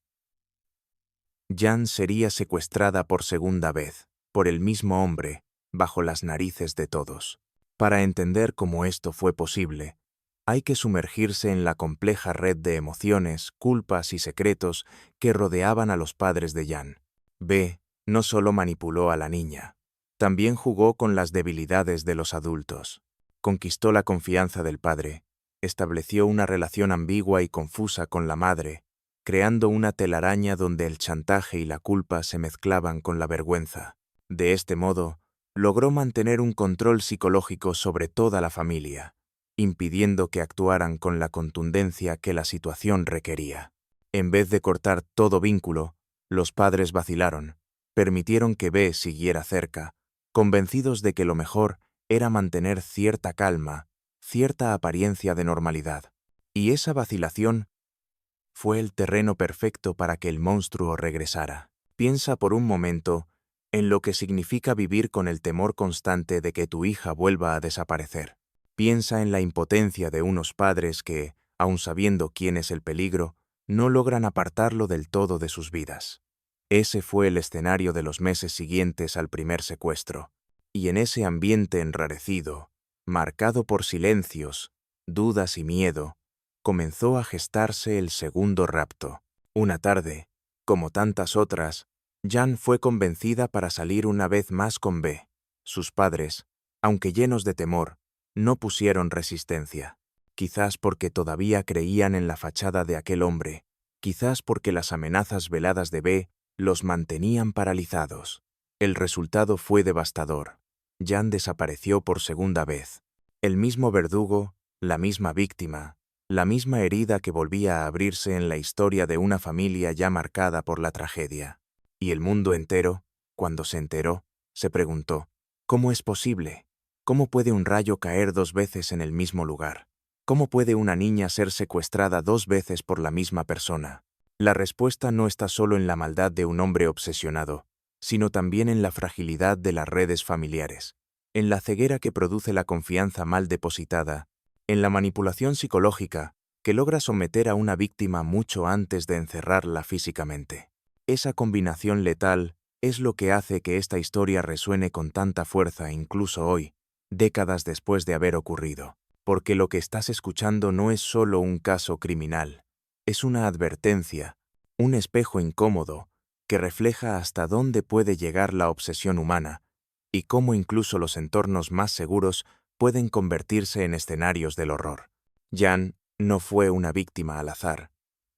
Jan sería secuestrada por segunda vez, por el mismo hombre, bajo las narices de todos. Para entender cómo esto fue posible, hay que sumergirse en la compleja red de emociones, culpas y secretos que rodeaban a los padres de Jan. B no solo manipuló a la niña, también jugó con las debilidades de los adultos. Conquistó la confianza del padre, estableció una relación ambigua y confusa con la madre, creando una telaraña donde el chantaje y la culpa se mezclaban con la vergüenza. De este modo, logró mantener un control psicológico sobre toda la familia, impidiendo que actuaran con la contundencia que la situación requería. En vez de cortar todo vínculo, los padres vacilaron, permitieron que B siguiera cerca, convencidos de que lo mejor era mantener cierta calma, cierta apariencia de normalidad. Y esa vacilación fue el terreno perfecto para que el monstruo regresara. Piensa por un momento en lo que significa vivir con el temor constante de que tu hija vuelva a desaparecer. Piensa en la impotencia de unos padres que, aun sabiendo quién es el peligro, no logran apartarlo del todo de sus vidas. Ese fue el escenario de los meses siguientes al primer secuestro, y en ese ambiente enrarecido, marcado por silencios, dudas y miedo, comenzó a gestarse el segundo rapto. Una tarde, como tantas otras, Jan fue convencida para salir una vez más con B. Sus padres, aunque llenos de temor, no pusieron resistencia. Quizás porque todavía creían en la fachada de aquel hombre, quizás porque las amenazas veladas de B los mantenían paralizados. El resultado fue devastador. Jan desapareció por segunda vez. El mismo verdugo, la misma víctima, la misma herida que volvía a abrirse en la historia de una familia ya marcada por la tragedia. Y el mundo entero, cuando se enteró, se preguntó, ¿cómo es posible? ¿Cómo puede un rayo caer 2 veces en el mismo lugar? ¿Cómo puede una niña ser secuestrada 2 veces por la misma persona? La respuesta no está solo en la maldad de un hombre obsesionado, sino también en la fragilidad de las redes familiares, en la ceguera que produce la confianza mal depositada, en la manipulación psicológica que logra someter a una víctima mucho antes de encerrarla físicamente. Esa combinación letal es lo que hace que esta historia resuene con tanta fuerza incluso hoy, décadas después de haber ocurrido, porque lo que estás escuchando no es solo un caso criminal, es una advertencia, un espejo incómodo que refleja hasta dónde puede llegar la obsesión humana y cómo incluso los entornos más seguros pueden convertirse en escenarios del horror. Jan no fue una víctima al azar,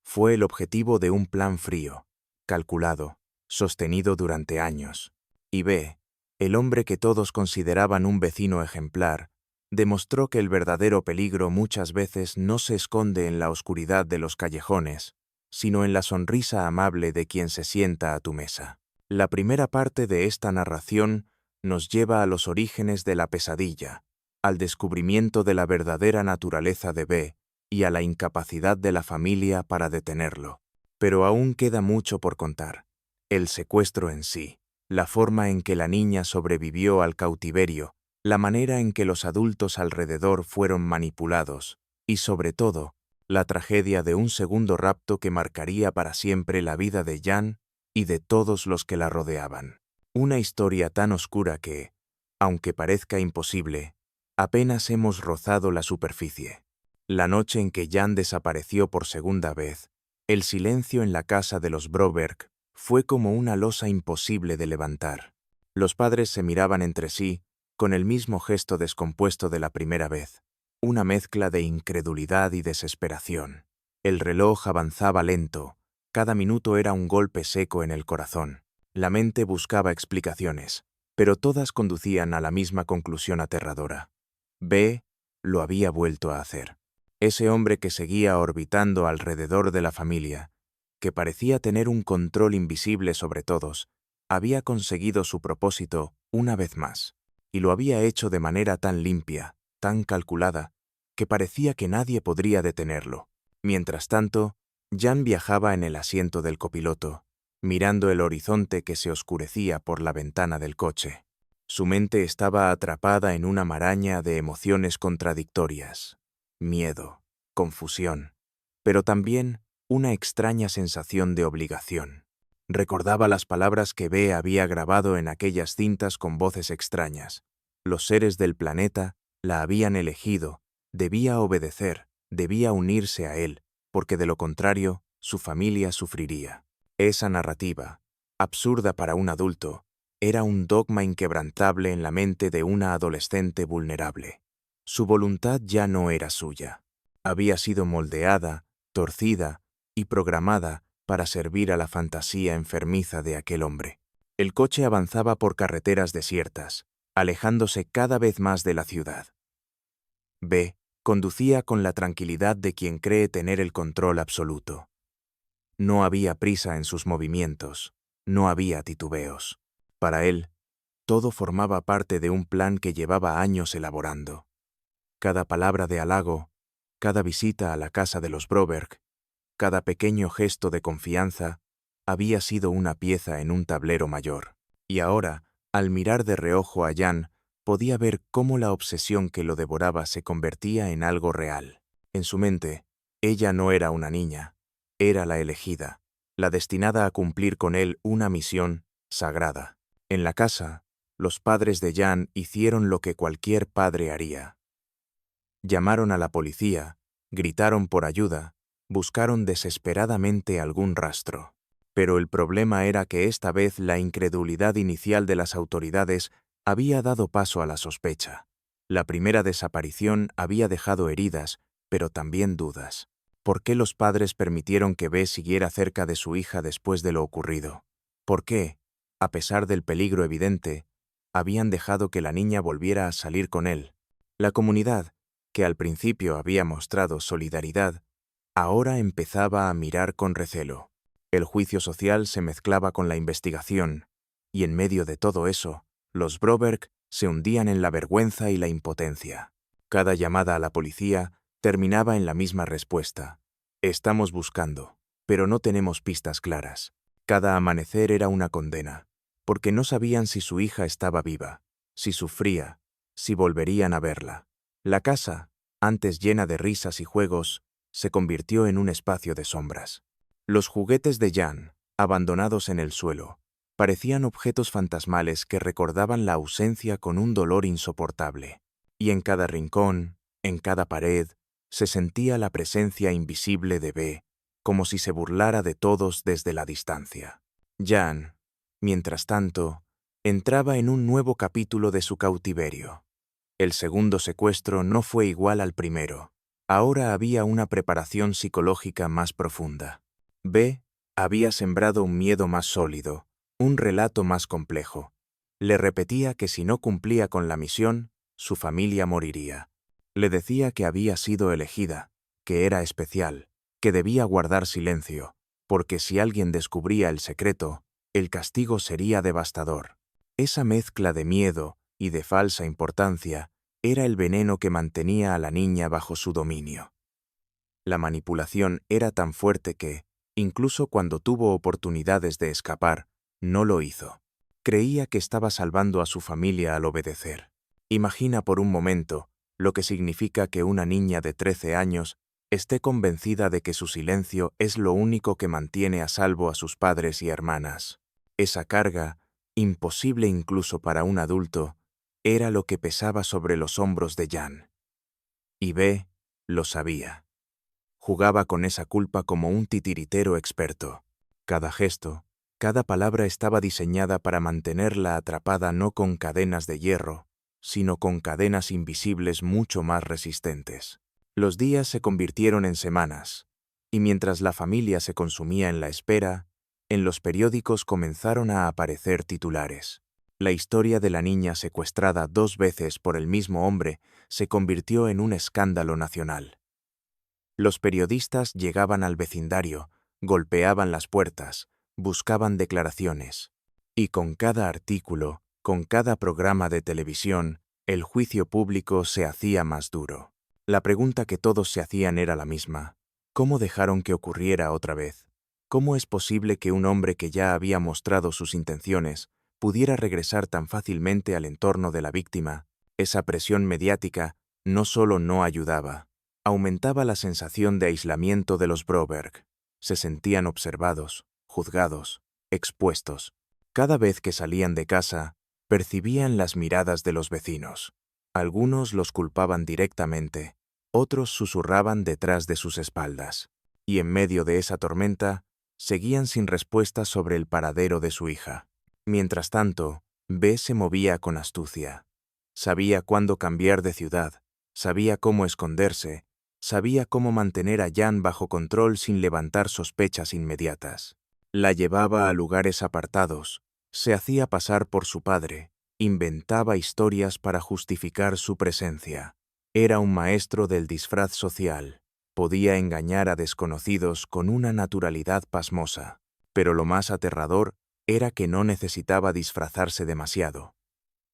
fue el objetivo de un plan frío, calculado, sostenido durante años. Y B, el hombre que todos consideraban un vecino ejemplar, demostró que el verdadero peligro muchas veces no se esconde en la oscuridad de los callejones, sino en la sonrisa amable de quien se sienta a tu mesa. La primera parte de esta narración nos lleva a los orígenes de la pesadilla, al descubrimiento de la verdadera naturaleza de B y a la incapacidad de la familia para detenerlo. Pero aún queda mucho por contar. El secuestro en sí, la forma en que la niña sobrevivió al cautiverio, la manera en que los adultos alrededor fueron manipulados, y sobre todo, la tragedia de un segundo rapto que marcaría para siempre la vida de Jan y de todos los que la rodeaban. Una historia tan oscura que, aunque parezca imposible, apenas hemos rozado la superficie. La noche en que Jan desapareció por segunda vez, el silencio en la casa de los Broberg fue como una losa imposible de levantar. Los padres se miraban entre sí con el mismo gesto descompuesto de la primera vez, una mezcla de incredulidad y desesperación. El reloj avanzaba lento, cada minuto era un golpe seco en el corazón. La mente buscaba explicaciones, pero todas conducían a la misma conclusión aterradora. B lo había vuelto a hacer. Ese hombre que seguía orbitando alrededor de la familia, que parecía tener un control invisible sobre todos, había conseguido su propósito una vez más, y lo había hecho de manera tan limpia, tan calculada, que parecía que nadie podría detenerlo. Mientras tanto, Jan viajaba en el asiento del copiloto, mirando el horizonte que se oscurecía por la ventana del coche. Su mente estaba atrapada en una maraña de emociones contradictorias. Miedo, confusión, pero también una extraña sensación de obligación. Recordaba las palabras que B había grabado en aquellas cintas con voces extrañas. Los seres del planeta la habían elegido, debía obedecer, debía unirse a él, porque de lo contrario, su familia sufriría. Esa narrativa, absurda para un adulto, era un dogma inquebrantable en la mente de una adolescente vulnerable. Su voluntad ya no era suya. Había sido moldeada, torcida y programada para servir a la fantasía enfermiza de aquel hombre. El coche avanzaba por carreteras desiertas, alejándose cada vez más de la ciudad. B conducía con la tranquilidad de quien cree tener el control absoluto. No había prisa en sus movimientos, no había titubeos. Para él, todo formaba parte de un plan que llevaba años elaborando. Cada palabra de halago, cada visita a la casa de los Broberg, cada pequeño gesto de confianza, había sido una pieza en un tablero mayor. Y ahora, al mirar de reojo a Jan, podía ver cómo la obsesión que lo devoraba se convertía en algo real. En su mente, ella no era una niña, era la elegida, la destinada a cumplir con él una misión sagrada. En la casa, los padres de Jan hicieron lo que cualquier padre haría. Llamaron a la policía, gritaron por ayuda, buscaron desesperadamente algún rastro. Pero el problema era que esta vez la incredulidad inicial de las autoridades había dado paso a la sospecha. La primera desaparición había dejado heridas, pero también dudas. ¿Por qué los padres permitieron que Beth siguiera cerca de su hija después de lo ocurrido? ¿Por qué, a pesar del peligro evidente, habían dejado que la niña volviera a salir con él? La comunidad, que al principio había mostrado solidaridad, ahora empezaba a mirar con recelo. El juicio social se mezclaba con la investigación, y en medio de todo eso, los Broberg se hundían en la vergüenza y la impotencia. Cada llamada a la policía terminaba en la misma respuesta. Estamos buscando, pero no tenemos pistas claras. Cada amanecer era una condena, porque no sabían si su hija estaba viva, si sufría, si volverían a verla. La casa, antes llena de risas y juegos, se convirtió en un espacio de sombras. Los juguetes de Jan, abandonados en el suelo, parecían objetos fantasmales que recordaban la ausencia con un dolor insoportable. Y en cada rincón, en cada pared, se sentía la presencia invisible de Beth, como si se burlara de todos desde la distancia. Jan, mientras tanto, entraba en un nuevo capítulo de su cautiverio. El segundo secuestro no fue igual al primero. Ahora había una preparación psicológica más profunda. Beth había sembrado un miedo más sólido, un relato más complejo. Le repetía que si no cumplía con la misión, su familia moriría. Le decía que había sido elegida, que era especial, que debía guardar silencio, porque si alguien descubría el secreto, el castigo sería devastador. Esa mezcla de miedo y de falsa importancia era el veneno que mantenía a la niña bajo su dominio. La manipulación era tan fuerte que, incluso cuando tuvo oportunidades de escapar, no lo hizo. Creía que estaba salvando a su familia al obedecer. Imagina por un momento lo que significa que una niña de 13 años esté convencida de que su silencio es lo único que mantiene a salvo a sus padres y hermanas. Esa carga, imposible incluso para un adulto, era lo que pesaba sobre los hombros de Jan. Y Beth lo sabía. Jugaba con esa culpa como un titiritero experto. Cada gesto, cada palabra estaba diseñada para mantenerla atrapada no con cadenas de hierro, sino con cadenas invisibles mucho más resistentes. Los días se convirtieron en semanas, y mientras la familia se consumía en la espera, en los periódicos comenzaron a aparecer titulares. La historia de la niña secuestrada 2 veces por el mismo hombre se convirtió en un escándalo nacional. Los periodistas llegaban al vecindario, golpeaban las puertas, buscaban declaraciones. Y con cada artículo, con cada programa de televisión, el juicio público se hacía más duro. La pregunta que todos se hacían era la misma. ¿Cómo dejaron que ocurriera otra vez? ¿Cómo es posible que un hombre que ya había mostrado sus intenciones pudiera regresar tan fácilmente al entorno de la víctima? Esa presión mediática no solo no ayudaba, aumentaba la sensación de aislamiento de los Broberg. Se sentían observados, juzgados, expuestos. Cada vez que salían de casa, percibían las miradas de los vecinos. Algunos los culpaban directamente, otros susurraban detrás de sus espaldas. Y en medio de esa tormenta, seguían sin respuesta sobre el paradero de su hija. Mientras tanto, Beth se movía con astucia. Sabía cuándo cambiar de ciudad, sabía cómo esconderse, sabía cómo mantener a Jan bajo control sin levantar sospechas inmediatas. La llevaba a lugares apartados, se hacía pasar por su padre, inventaba historias para justificar su presencia. Era un maestro del disfraz social. Podía engañar a desconocidos con una naturalidad pasmosa. Pero lo más aterrador era que no necesitaba disfrazarse demasiado.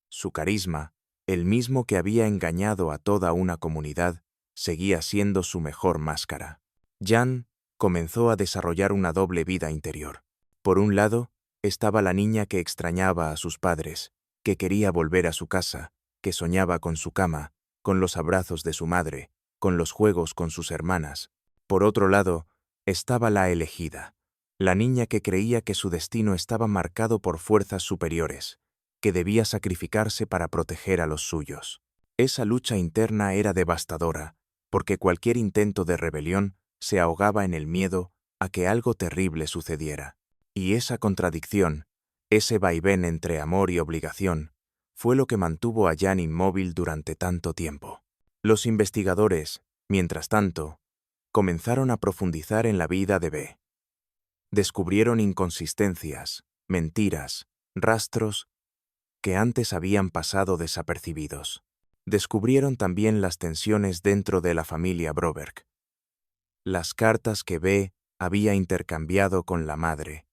Su carisma, el mismo que había engañado a toda una comunidad, seguía siendo su mejor máscara. Jan comenzó a desarrollar una doble vida interior. Por un lado, estaba la niña que extrañaba a sus padres, que quería volver a su casa, que soñaba con su cama, con los abrazos de su madre, con los juegos con sus hermanas. Por otro lado, estaba la elegida, la niña que creía que su destino estaba marcado por fuerzas superiores, que debía sacrificarse para proteger a los suyos. Esa lucha interna era devastadora, porque cualquier intento de rebelión se ahogaba en el miedo a que algo terrible sucediera. Y esa contradicción, ese vaivén entre amor y obligación, fue lo que mantuvo a Jan inmóvil durante tanto tiempo. Los investigadores, mientras tanto, comenzaron a profundizar en la vida de B. Descubrieron inconsistencias, mentiras, rastros que antes habían pasado desapercibidos. Descubrieron también las tensiones dentro de la familia Broberg. Las cartas que B había intercambiado con la madre.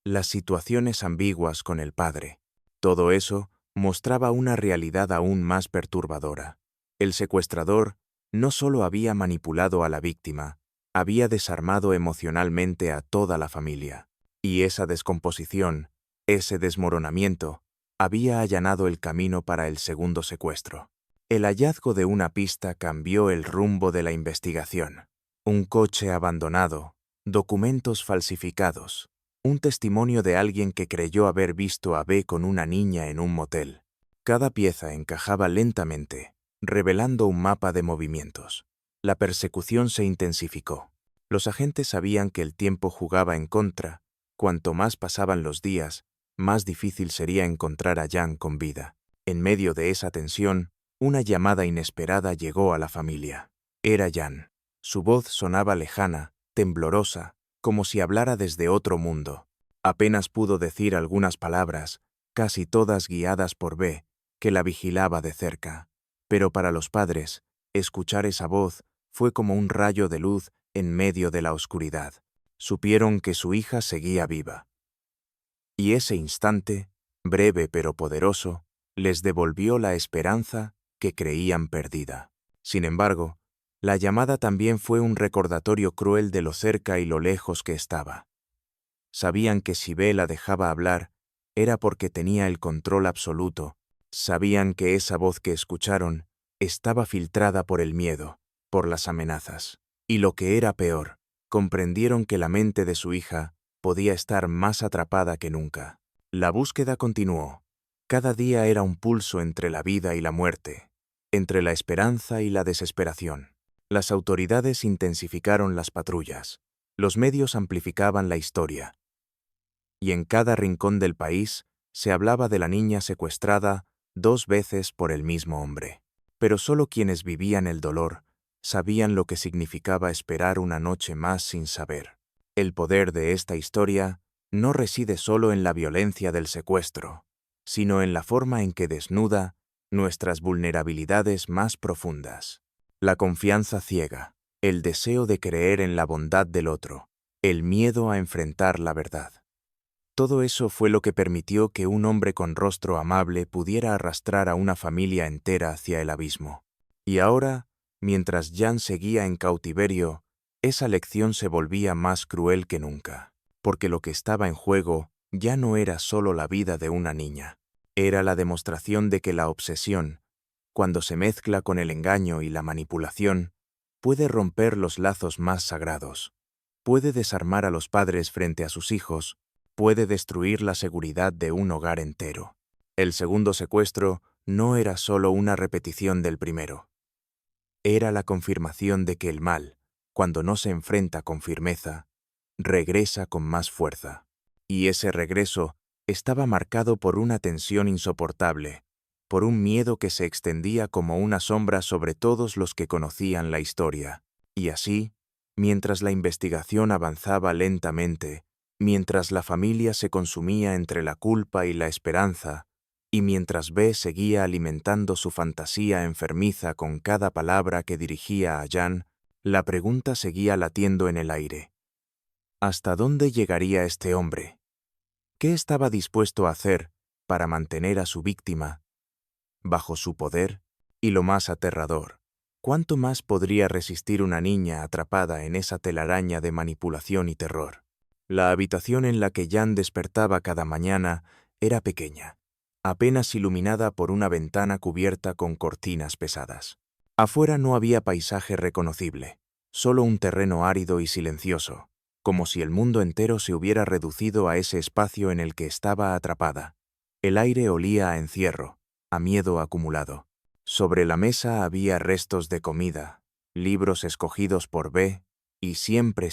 Las situaciones ambiguas con el padre. Todo eso mostraba una realidad aún más perturbadora. El secuestrador no solo había manipulado a la víctima, había desarmado emocionalmente a toda la familia. Y esa descomposición, ese desmoronamiento, había allanado el camino para el segundo secuestro. El hallazgo de una pista cambió el rumbo de la investigación. Un coche abandonado, documentos falsificados, un testimonio de alguien que creyó haber visto a B con una niña en un motel. Cada pieza encajaba lentamente, revelando un mapa de movimientos. La persecución se intensificó. Los agentes sabían que el tiempo jugaba en contra. Cuanto más pasaban los días, más difícil sería encontrar a Jan con vida. En medio de esa tensión, una llamada inesperada llegó a la familia. Era Jan. Su voz sonaba lejana, temblorosa, como si hablara desde otro mundo. Apenas pudo decir algunas palabras, casi todas guiadas por B, que la vigilaba de cerca. Pero para los padres, escuchar esa voz fue como un rayo de luz en medio de la oscuridad. Supieron que su hija seguía viva. Y ese instante, breve pero poderoso, les devolvió la esperanza que creían perdida. Sin embargo, la llamada también fue un recordatorio cruel de lo cerca y lo lejos que estaba. Sabían que si B la dejaba hablar, era porque tenía el control absoluto. Sabían que esa voz que escucharon estaba filtrada por el miedo, por las amenazas. Y lo que era peor, comprendieron que la mente de su hija podía estar más atrapada que nunca. La búsqueda continuó. Cada día era un pulso entre la vida y la muerte, entre la esperanza y la desesperación. Las autoridades intensificaron las patrullas. Los medios amplificaban la historia. Y en cada rincón del país se hablaba de la niña secuestrada 2 veces por el mismo hombre. Pero solo quienes vivían el dolor sabían lo que significaba esperar una noche más sin saber. El poder de esta historia no reside solo en la violencia del secuestro, sino en la forma en que desnuda nuestras vulnerabilidades más profundas. La confianza ciega, el deseo de creer en la bondad del otro, el miedo a enfrentar la verdad. Todo eso fue lo que permitió que un hombre con rostro amable pudiera arrastrar a una familia entera hacia el abismo. Y ahora, mientras Jan seguía en cautiverio, esa lección se volvía más cruel que nunca, porque lo que estaba en juego ya no era solo la vida de una niña. Era la demostración de que la obsesión, cuando se mezcla con el engaño y la manipulación, puede romper los lazos más sagrados, puede desarmar a los padres frente a sus hijos, puede destruir la seguridad de un hogar entero. El segundo secuestro no era solo una repetición del primero. Era la confirmación de que el mal, cuando no se enfrenta con firmeza, regresa con más fuerza. Y ese regreso estaba marcado por una tensión insoportable, por un miedo que se extendía como una sombra sobre todos los que conocían la historia. Y así, mientras la investigación avanzaba lentamente, mientras la familia se consumía entre la culpa y la esperanza, y mientras B seguía alimentando su fantasía enfermiza con cada palabra que dirigía a Jan, la pregunta seguía latiendo en el aire. ¿Hasta dónde llegaría este hombre? ¿Qué estaba dispuesto a hacer para mantener a su víctima bajo su poder? Y lo más aterrador, ¿cuánto más podría resistir una niña atrapada en esa telaraña de manipulación y terror? La habitación en la que Jan despertaba cada mañana era pequeña, apenas iluminada por una ventana cubierta con cortinas pesadas. Afuera no había paisaje reconocible, solo un terreno árido y silencioso, como si el mundo entero se hubiera reducido a ese espacio en el que estaba atrapada. El aire olía a encierro, a miedo acumulado. Sobre la mesa había restos de comida, libros escogidos por B, y siempre,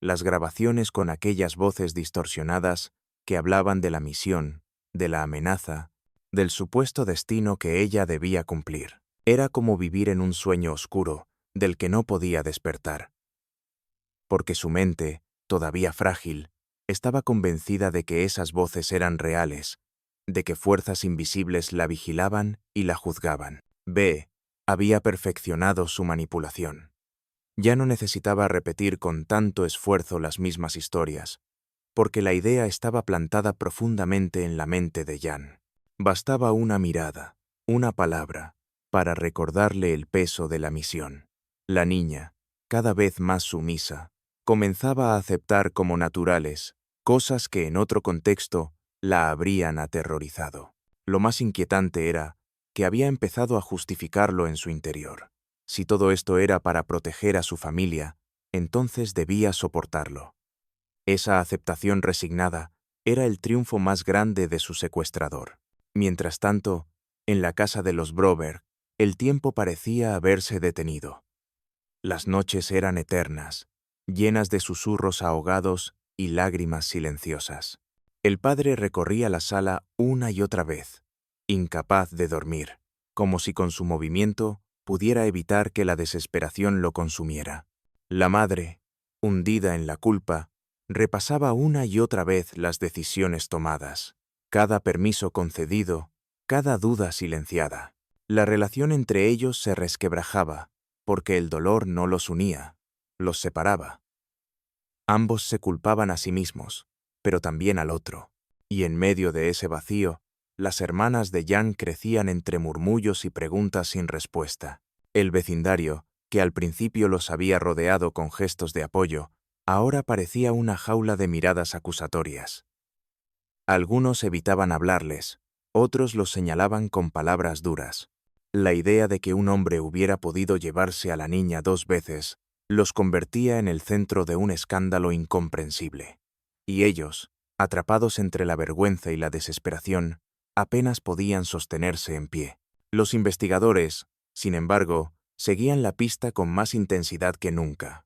las grabaciones con aquellas voces distorsionadas que hablaban de la misión, de la amenaza, del supuesto destino que ella debía cumplir. Era como vivir en un sueño oscuro, del que no podía despertar. Porque su mente, todavía frágil, estaba convencida de que esas voces eran reales, de que fuerzas invisibles la vigilaban y la juzgaban. B. Había perfeccionado su manipulación. Ya no necesitaba repetir con tanto esfuerzo las mismas historias, porque la idea estaba plantada profundamente en la mente de Jan. Bastaba una mirada, una palabra, para recordarle el peso de la misión. La niña, cada vez más sumisa, comenzaba a aceptar como naturales cosas que en otro contexto la habrían aterrorizado. Lo más inquietante era que había empezado a justificarlo en su interior. Si todo esto era para proteger a su familia, entonces debía soportarlo. Esa aceptación resignada era el triunfo más grande de su secuestrador. Mientras tanto, en la casa de los Broberg, el tiempo parecía haberse detenido. Las noches eran eternas, llenas de susurros ahogados y lágrimas silenciosas. El padre recorría la sala una y otra vez, incapaz de dormir, como si con su movimiento pudiera evitar que la desesperación lo consumiera. La madre, hundida en la culpa, repasaba una y otra vez las decisiones tomadas, cada permiso concedido, cada duda silenciada. La relación entre ellos se resquebrajaba, porque el dolor no los unía, los separaba. Ambos se culpaban a sí mismos, pero también al otro, y en medio de ese vacío, las hermanas de Jan crecían entre murmullos y preguntas sin respuesta. El vecindario, que al principio los había rodeado con gestos de apoyo, ahora parecía una jaula de miradas acusatorias. Algunos evitaban hablarles, otros los señalaban con palabras duras. La idea de que un hombre hubiera podido llevarse a la niña 2 veces los convertía en el centro de un escándalo incomprensible. Y ellos, atrapados entre la vergüenza y la desesperación, apenas podían sostenerse en pie. Los investigadores, sin embargo, seguían la pista con más intensidad que nunca.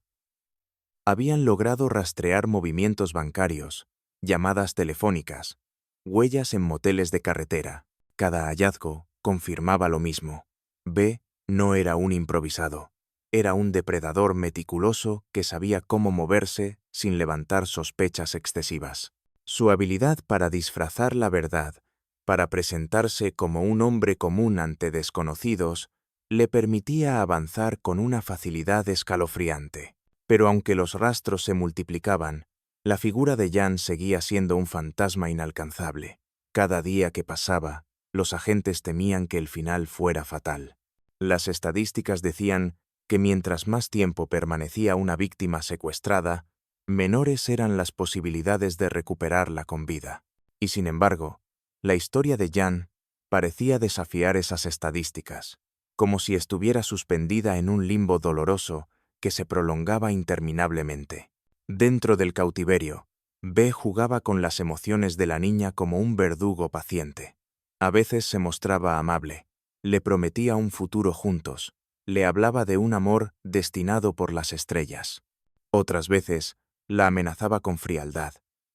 Habían logrado rastrear movimientos bancarios, llamadas telefónicas, huellas en moteles de carretera. Cada hallazgo confirmaba lo mismo. B no era un improvisado. Era un depredador meticuloso que sabía cómo moverse sin levantar sospechas excesivas. Su habilidad para disfrazar la verdad, para presentarse como un hombre común ante desconocidos, le permitía avanzar con una facilidad escalofriante. Pero aunque los rastros se multiplicaban, la figura de Jan seguía siendo un fantasma inalcanzable. Cada día que pasaba, los agentes temían que el final fuera fatal. Las estadísticas decían que mientras más tiempo permanecía una víctima secuestrada, menores eran las posibilidades de recuperarla con vida. Y sin embargo, la historia de Jan parecía desafiar esas estadísticas, como si estuviera suspendida en un limbo doloroso que se prolongaba interminablemente. Dentro del cautiverio, B jugaba con las emociones de la niña como un verdugo paciente. A veces se mostraba amable, le prometía un futuro juntos, le hablaba de un amor destinado por las estrellas. Otras veces, la amenazaba con frialdad,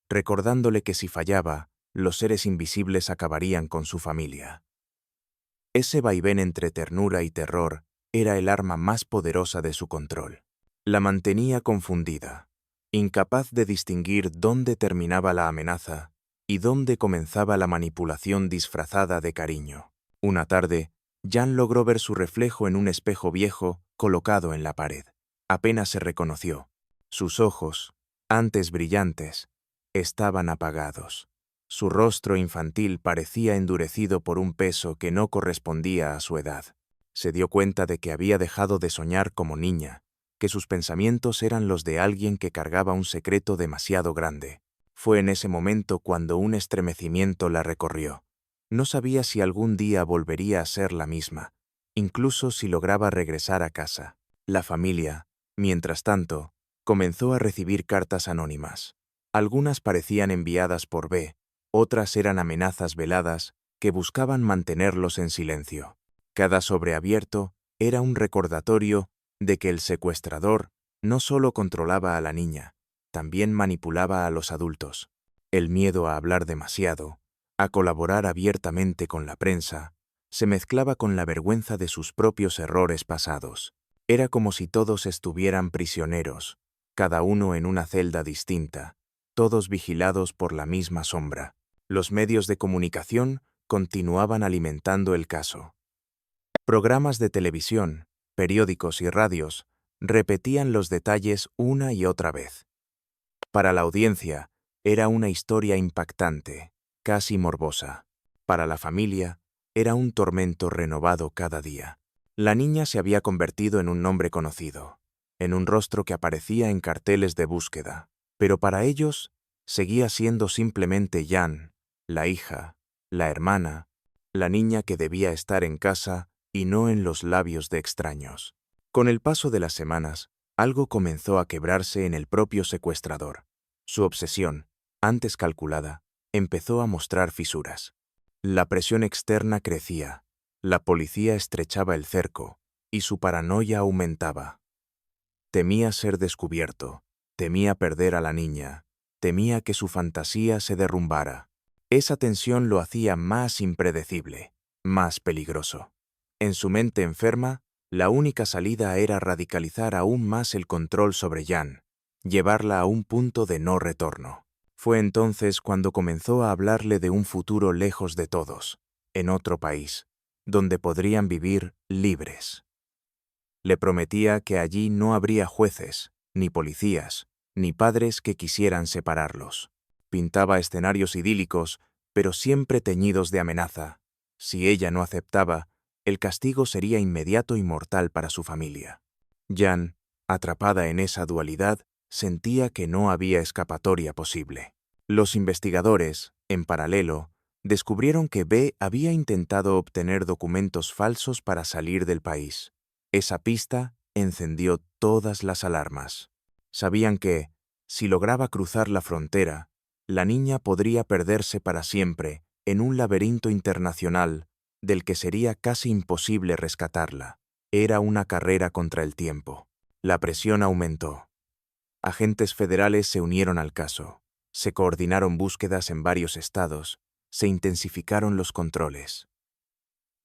recordándole que si fallaba, los seres invisibles acabarían con su familia. Ese vaivén entre ternura y terror era el arma más poderosa de su control. La mantenía confundida, incapaz de distinguir dónde terminaba la amenaza y dónde comenzaba la manipulación disfrazada de cariño. Una tarde, Jan logró ver su reflejo en un espejo viejo colocado en la pared. Apenas se reconoció. Sus ojos, antes brillantes, estaban apagados. Su rostro infantil parecía endurecido por un peso que no correspondía a su edad. Se dio cuenta de que había dejado de soñar como niña, que sus pensamientos eran los de alguien que cargaba un secreto demasiado grande. Fue en ese momento cuando un estremecimiento la recorrió. No sabía si algún día volvería a ser la misma, incluso si lograba regresar a casa. La familia, mientras tanto, comenzó a recibir cartas anónimas. Algunas parecían enviadas por B, otras eran amenazas veladas que buscaban mantenerlos en silencio. Cada sobreabierto era un recordatorio de que el secuestrador no solo controlaba a la niña, también manipulaba a los adultos. El miedo a hablar demasiado, a colaborar abiertamente con la prensa, se mezclaba con la vergüenza de sus propios errores pasados. Era como si todos estuvieran prisioneros, cada uno en una celda distinta, todos vigilados por la misma sombra. Los medios de comunicación continuaban alimentando el caso. Programas de televisión, periódicos y radios repetían los detalles una y otra vez. Para la audiencia, era una historia impactante, casi morbosa. Para la familia, era un tormento renovado cada día. La niña se había convertido en un nombre conocido, en un rostro que aparecía en carteles de búsqueda, pero para ellos seguía siendo simplemente Jan, la hija, la hermana, la niña que debía estar en casa y no en los labios de extraños. Con el paso de las semanas, algo comenzó a quebrarse en el propio secuestrador. Su obsesión, antes calculada, empezó a mostrar fisuras. La presión externa crecía, la policía estrechaba el cerco y su paranoia aumentaba. Temía ser descubierto, temía perder a la niña, temía que su fantasía se derrumbara. Esa tensión lo hacía más impredecible, más peligroso. En su mente enferma, la única salida era radicalizar aún más el control sobre Jan, llevarla a un punto de no retorno. Fue entonces cuando comenzó a hablarle de un futuro lejos de todos, en otro país, donde podrían vivir libres. Le prometía que allí no habría jueces, ni policías, ni padres que quisieran separarlos. Pintaba escenarios idílicos, pero siempre teñidos de amenaza. Si ella no aceptaba, el castigo sería inmediato y mortal para su familia. Jan, atrapada en esa dualidad, sentía que no había escapatoria posible. Los investigadores, en paralelo, descubrieron que B había intentado obtener documentos falsos para salir del país. Esa pista encendió todas las alarmas. Sabían que, si lograba cruzar la frontera, la niña podría perderse para siempre en un laberinto internacional del que sería casi imposible rescatarla. Era una carrera contra el tiempo. La presión aumentó. Agentes federales se unieron al caso. Se coordinaron búsquedas en varios estados. Se intensificaron los controles.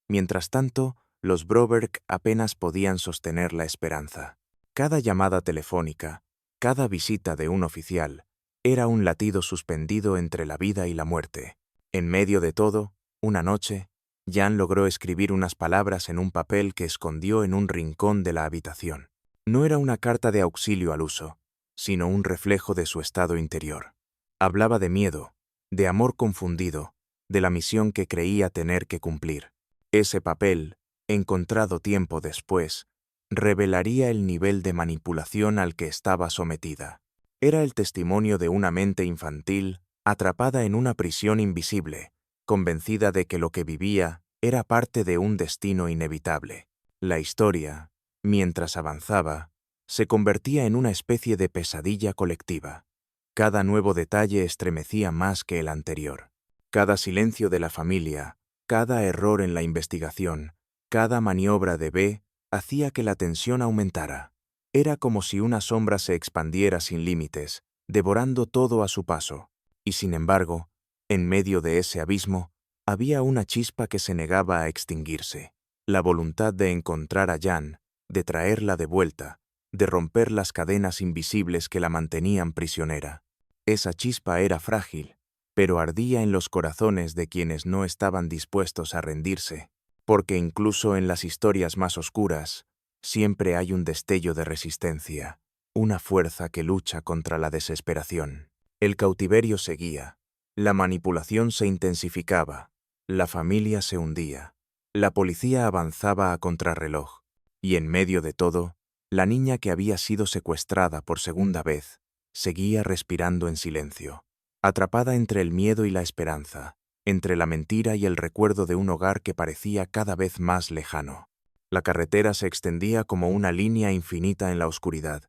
Mientras tanto, los Broberg apenas podían sostener la esperanza. Cada llamada telefónica, cada visita de un oficial, era un latido suspendido entre la vida y la muerte. En medio de todo, una noche, Jan logró escribir unas palabras en un papel que escondió en un rincón de la habitación. No era una carta de auxilio al uso, sino un reflejo de su estado interior. Hablaba de miedo, de amor confundido, de la misión que creía tener que cumplir. Ese papel, encontrado tiempo después, revelaría el nivel de manipulación al que estaba sometida. Era el testimonio de una mente infantil atrapada en una prisión invisible, convencida de que lo que vivía era parte de un destino inevitable. La historia, mientras avanzaba, se convertía en una especie de pesadilla colectiva. Cada nuevo detalle estremecía más que el anterior. Cada silencio de la familia, cada error en la investigación, cada maniobra de B hacía que la tensión aumentara. Era como si una sombra se expandiera sin límites, devorando todo a su paso. Y sin embargo, en medio de ese abismo, había una chispa que se negaba a extinguirse. La voluntad de encontrar a Jan, de traerla de vuelta, de romper las cadenas invisibles que la mantenían prisionera. Esa chispa era frágil, pero ardía en los corazones de quienes no estaban dispuestos a rendirse, porque incluso en las historias más oscuras, siempre hay un destello de resistencia, una fuerza que lucha contra la desesperación. El cautiverio seguía, la manipulación se intensificaba, la familia se hundía, la policía avanzaba a contrarreloj, y en medio de todo, la niña que había sido secuestrada por segunda vez, seguía respirando en silencio, atrapada entre el miedo y la esperanza, entre la mentira y el recuerdo de un hogar que parecía cada vez más lejano. La carretera se extendía como una línea infinita en la oscuridad,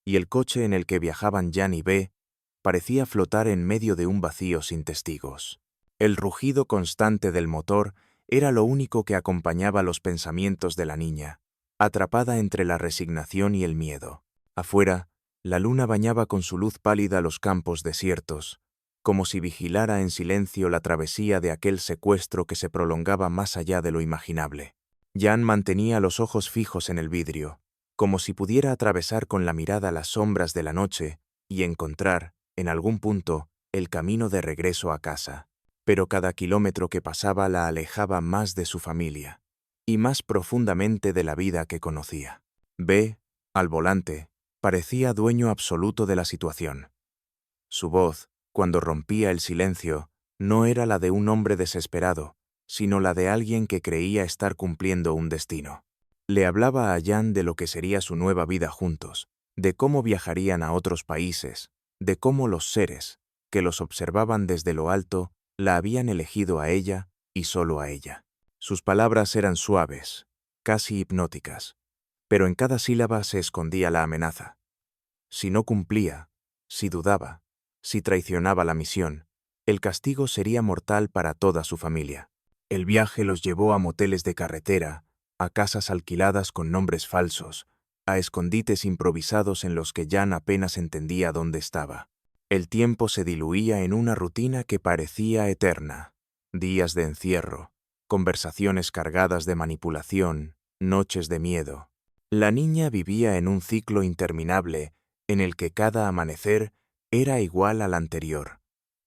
y el coche en el que viajaban Jan y B parecía flotar en medio de un vacío sin testigos. El rugido constante del motor era lo único que acompañaba los pensamientos de la niña, atrapada entre la resignación y el miedo. Afuera, La luna bañaba con su luz pálida los campos desiertos, como si vigilara en silencio la travesía de aquel secuestro que se prolongaba más allá de lo imaginable. Jan mantenía los ojos fijos en el vidrio, como si pudiera atravesar con la mirada las sombras de la noche y encontrar, en algún punto, el camino de regreso a casa. Pero cada kilómetro que pasaba la alejaba más de su familia, y más profundamente de la vida que conocía. B, al volante, parecía dueño absoluto de la situación. Su voz, cuando rompía el silencio, no era la de un hombre desesperado, sino la de alguien que creía estar cumpliendo un destino. Le hablaba a Jan de lo que sería su nueva vida juntos, de cómo viajarían a otros países, de cómo los seres, que los observaban desde lo alto, la habían elegido a ella y solo a ella. Sus palabras eran suaves, casi hipnóticas, pero en cada sílaba se escondía la amenaza. Si no cumplía, si dudaba, si traicionaba la misión, el castigo sería mortal para toda su familia. El viaje los llevó a moteles de carretera, a casas alquiladas con nombres falsos, a escondites improvisados en los que Jan apenas entendía dónde estaba. El tiempo se diluía en una rutina que parecía eterna. Días de encierro, conversaciones cargadas de manipulación, noches de miedo. La niña vivía en un ciclo interminable en el que cada amanecer era igual al anterior,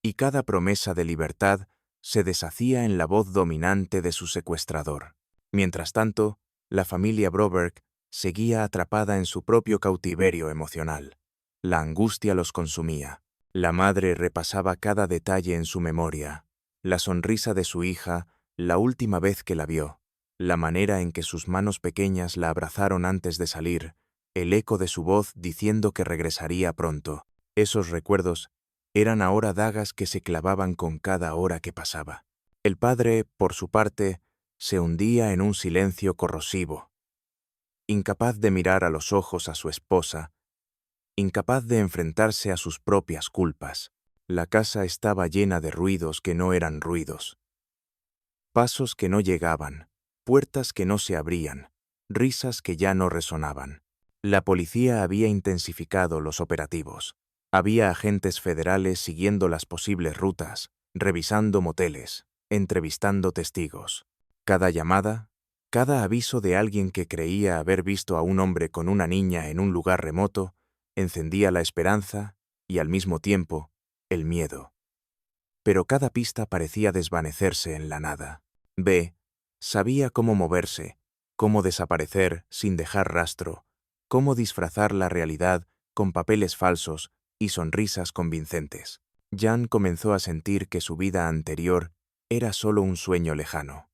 y cada promesa de libertad se deshacía en la voz dominante de su secuestrador. Mientras tanto, la familia Broberg seguía atrapada en su propio cautiverio emocional. La angustia los consumía. La madre repasaba cada detalle en su memoria, la sonrisa de su hija, la última vez que la vio, la manera en que sus manos pequeñas la abrazaron antes de salir, el eco de su voz diciendo que regresaría pronto. Esos recuerdos eran ahora dagas que se clavaban con cada hora que pasaba. El padre, por su parte, se hundía en un silencio corrosivo, incapaz de mirar a los ojos a su esposa, incapaz de enfrentarse a sus propias culpas. La casa estaba llena de ruidos que no eran ruidos. Pasos que no llegaban, puertas que no se abrían, risas que ya no resonaban. La policía había intensificado los operativos. Había agentes federales siguiendo las posibles rutas, revisando moteles, entrevistando testigos. Cada llamada, cada aviso de alguien que creía haber visto a un hombre con una niña en un lugar remoto, encendía la esperanza y, al mismo tiempo, el miedo. Pero cada pista parecía desvanecerse en la nada. B sabía cómo moverse, cómo desaparecer sin dejar rastro, cómo disfrazar la realidad con papeles falsos y sonrisas convincentes. Jan comenzó a sentir que su vida anterior era solo un sueño lejano.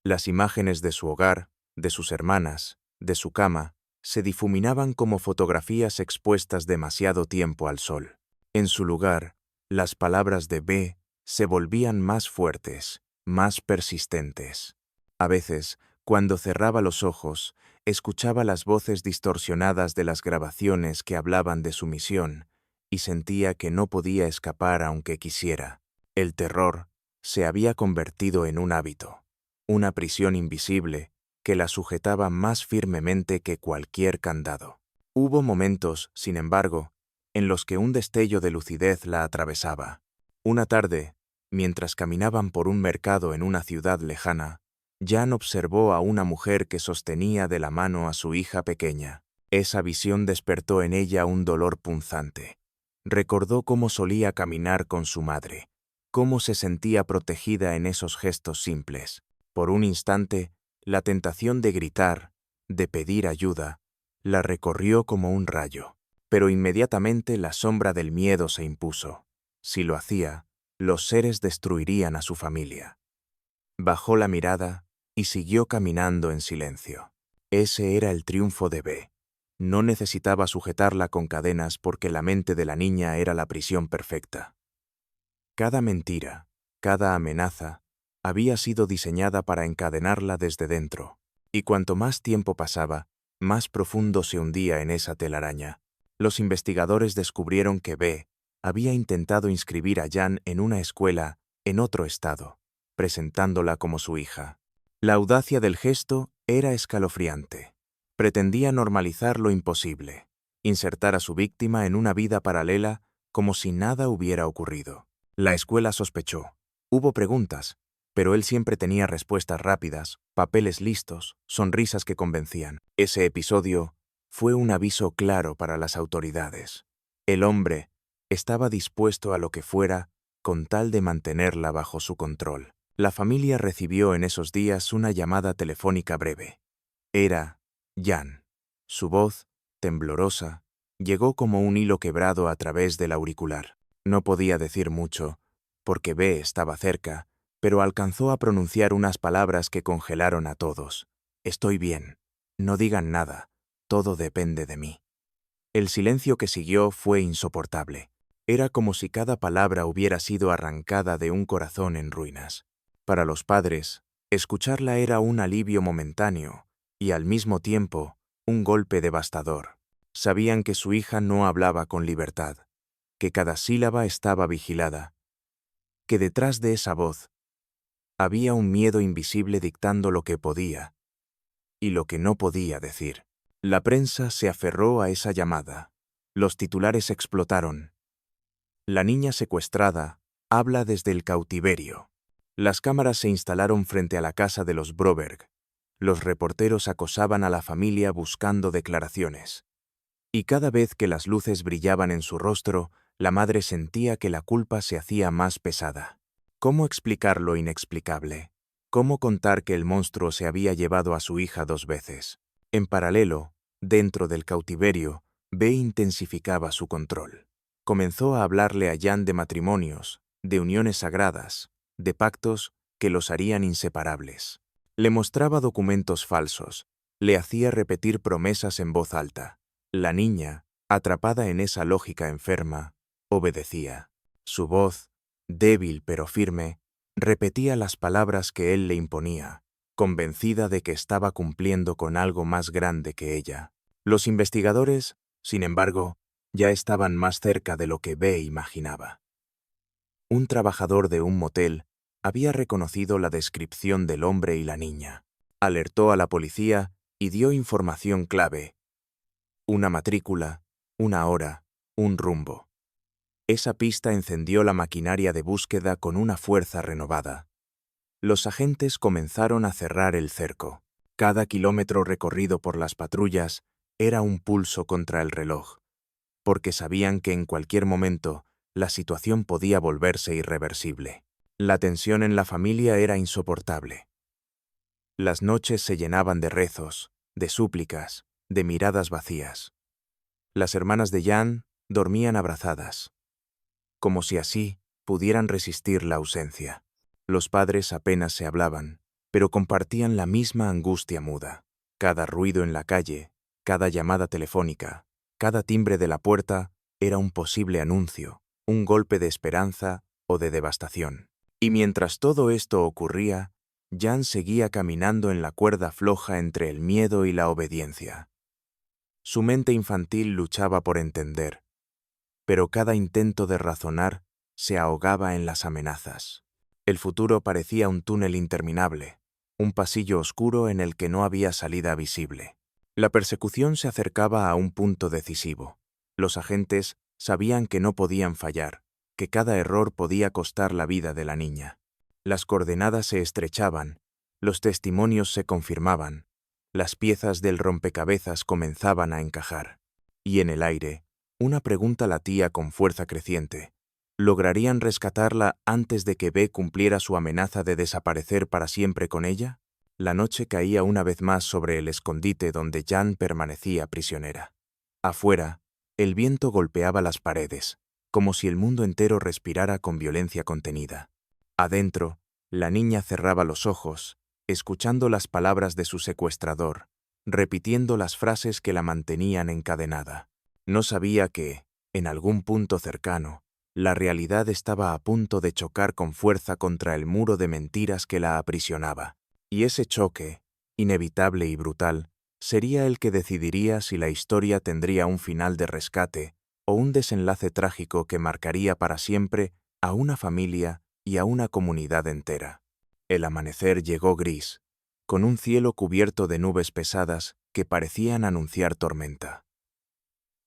Las imágenes de su hogar, de sus hermanas, de su cama, se difuminaban como fotografías expuestas demasiado tiempo al sol. En su lugar, las palabras de B se volvían más fuertes, más persistentes. A veces, cuando cerraba los ojos, escuchaba las voces distorsionadas de las grabaciones que hablaban de su misión y sentía que no podía escapar aunque quisiera. El terror se había convertido en un hábito, una prisión invisible que la sujetaba más firmemente que cualquier candado. Hubo momentos, sin embargo, en los que un destello de lucidez la atravesaba. Una tarde, mientras caminaban por un mercado en una ciudad lejana, Jan observó a una mujer que sostenía de la mano a su hija pequeña. Esa visión despertó en ella un dolor punzante. Recordó cómo solía caminar con su madre, cómo se sentía protegida en esos gestos simples. Por un instante, la tentación de gritar, de pedir ayuda, la recorrió como un rayo. Pero inmediatamente la sombra del miedo se impuso. Si lo hacía, los seres destruirían a su familia. Bajó la mirada y siguió caminando en silencio. Ese era el triunfo de B. No necesitaba sujetarla con cadenas porque la mente de la niña era la prisión perfecta. Cada mentira, cada amenaza, había sido diseñada para encadenarla desde dentro, y cuanto más tiempo pasaba, más profundo se hundía en esa telaraña. Los investigadores descubrieron que B había intentado inscribir a Jan en una escuela en otro estado, presentándola como su hija. La audacia del gesto era escalofriante. Pretendía normalizar lo imposible. insertar a su víctima en una vida paralela como si nada hubiera ocurrido. La escuela sospechó. Hubo preguntas, pero él siempre tenía respuestas rápidas, papeles listos, sonrisas que convencían. Ese episodio fue un aviso claro para las autoridades. El hombre estaba dispuesto a lo que fuera con tal de mantenerla bajo su control. La familia recibió en esos días una llamada telefónica breve. Era Jan. Su voz, temblorosa, llegó como un hilo quebrado a través del auricular. No podía decir mucho, porque B estaba cerca, pero alcanzó a pronunciar unas palabras que congelaron a todos. Estoy bien. No digan nada. Todo depende de mí. El silencio que siguió fue insoportable. Era como si cada palabra hubiera sido arrancada de un corazón en ruinas. Para los padres, escucharla era un alivio momentáneo y al mismo tiempo un golpe devastador. Sabían que su hija no hablaba con libertad, que cada sílaba estaba vigilada, que detrás de esa voz había un miedo invisible dictando lo que podía y lo que no podía decir. La prensa se aferró a esa llamada. Los titulares explotaron. La niña secuestrada habla desde el cautiverio. Las cámaras se instalaron frente a la casa de los Broberg. Los reporteros acosaban a la familia buscando declaraciones. Y cada vez que las luces brillaban en su rostro, la madre sentía que la culpa se hacía más pesada. ¿Cómo explicar lo inexplicable? ¿Cómo contar que el monstruo se había llevado a su hija 2 veces? En paralelo, dentro del cautiverio, B intensificaba su control. Comenzó a hablarle a Jan de matrimonios, de uniones sagradas, de pactos que los harían inseparables. Le mostraba documentos falsos, le hacía repetir promesas en voz alta. La niña, atrapada en esa lógica enferma, obedecía. Su voz, débil pero firme, repetía las palabras que él le imponía, convencida de que estaba cumpliendo con algo más grande que ella. Los investigadores, sin embargo, ya estaban más cerca de lo que B imaginaba. Un trabajador de un motel había reconocido la descripción del hombre y la niña. Alertó a la policía y dio información clave. Una matrícula, una hora, un rumbo. Esa pista encendió la maquinaria de búsqueda con una fuerza renovada. Los agentes comenzaron a cerrar el cerco. Cada kilómetro recorrido por las patrullas era un pulso contra el reloj, porque sabían que en cualquier momento la situación podía volverse irreversible. La tensión en la familia era insoportable. Las noches se llenaban de rezos, de súplicas, de miradas vacías. Las hermanas de Jan dormían abrazadas, como si así pudieran resistir la ausencia. Los padres apenas se hablaban, pero compartían la misma angustia muda. Cada ruido en la calle, cada llamada telefónica, cada timbre de la puerta era un posible anuncio, un golpe de esperanza o de devastación. Y mientras todo esto ocurría, Jan seguía caminando en la cuerda floja entre el miedo y la obediencia. Su mente infantil luchaba por entender, pero cada intento de razonar se ahogaba en las amenazas. El futuro parecía un túnel interminable, un pasillo oscuro en el que no había salida visible. La persecución se acercaba a un punto decisivo. Los agentes sabían que no podían fallar, que cada error podía costar la vida de la niña. Las coordenadas se estrechaban, los testimonios se confirmaban, las piezas del rompecabezas comenzaban a encajar. Y en el aire, una pregunta latía con fuerza creciente. ¿Lograrían rescatarla antes de que B cumpliera su amenaza de desaparecer para siempre con ella? La noche caía una vez más sobre el escondite donde Jan permanecía prisionera. Afuera, el viento golpeaba las paredes, como si el mundo entero respirara con violencia contenida. Adentro, la niña cerraba los ojos, escuchando las palabras de su secuestrador, repitiendo las frases que la mantenían encadenada. No sabía que, en algún punto cercano, la realidad estaba a punto de chocar con fuerza contra el muro de mentiras que la aprisionaba. Y ese choque, inevitable y brutal, sería el que decidiría si la historia tendría un final de rescate o un desenlace trágico que marcaría para siempre a una familia y a una comunidad entera. El amanecer llegó gris, con un cielo cubierto de nubes pesadas que parecían anunciar tormenta.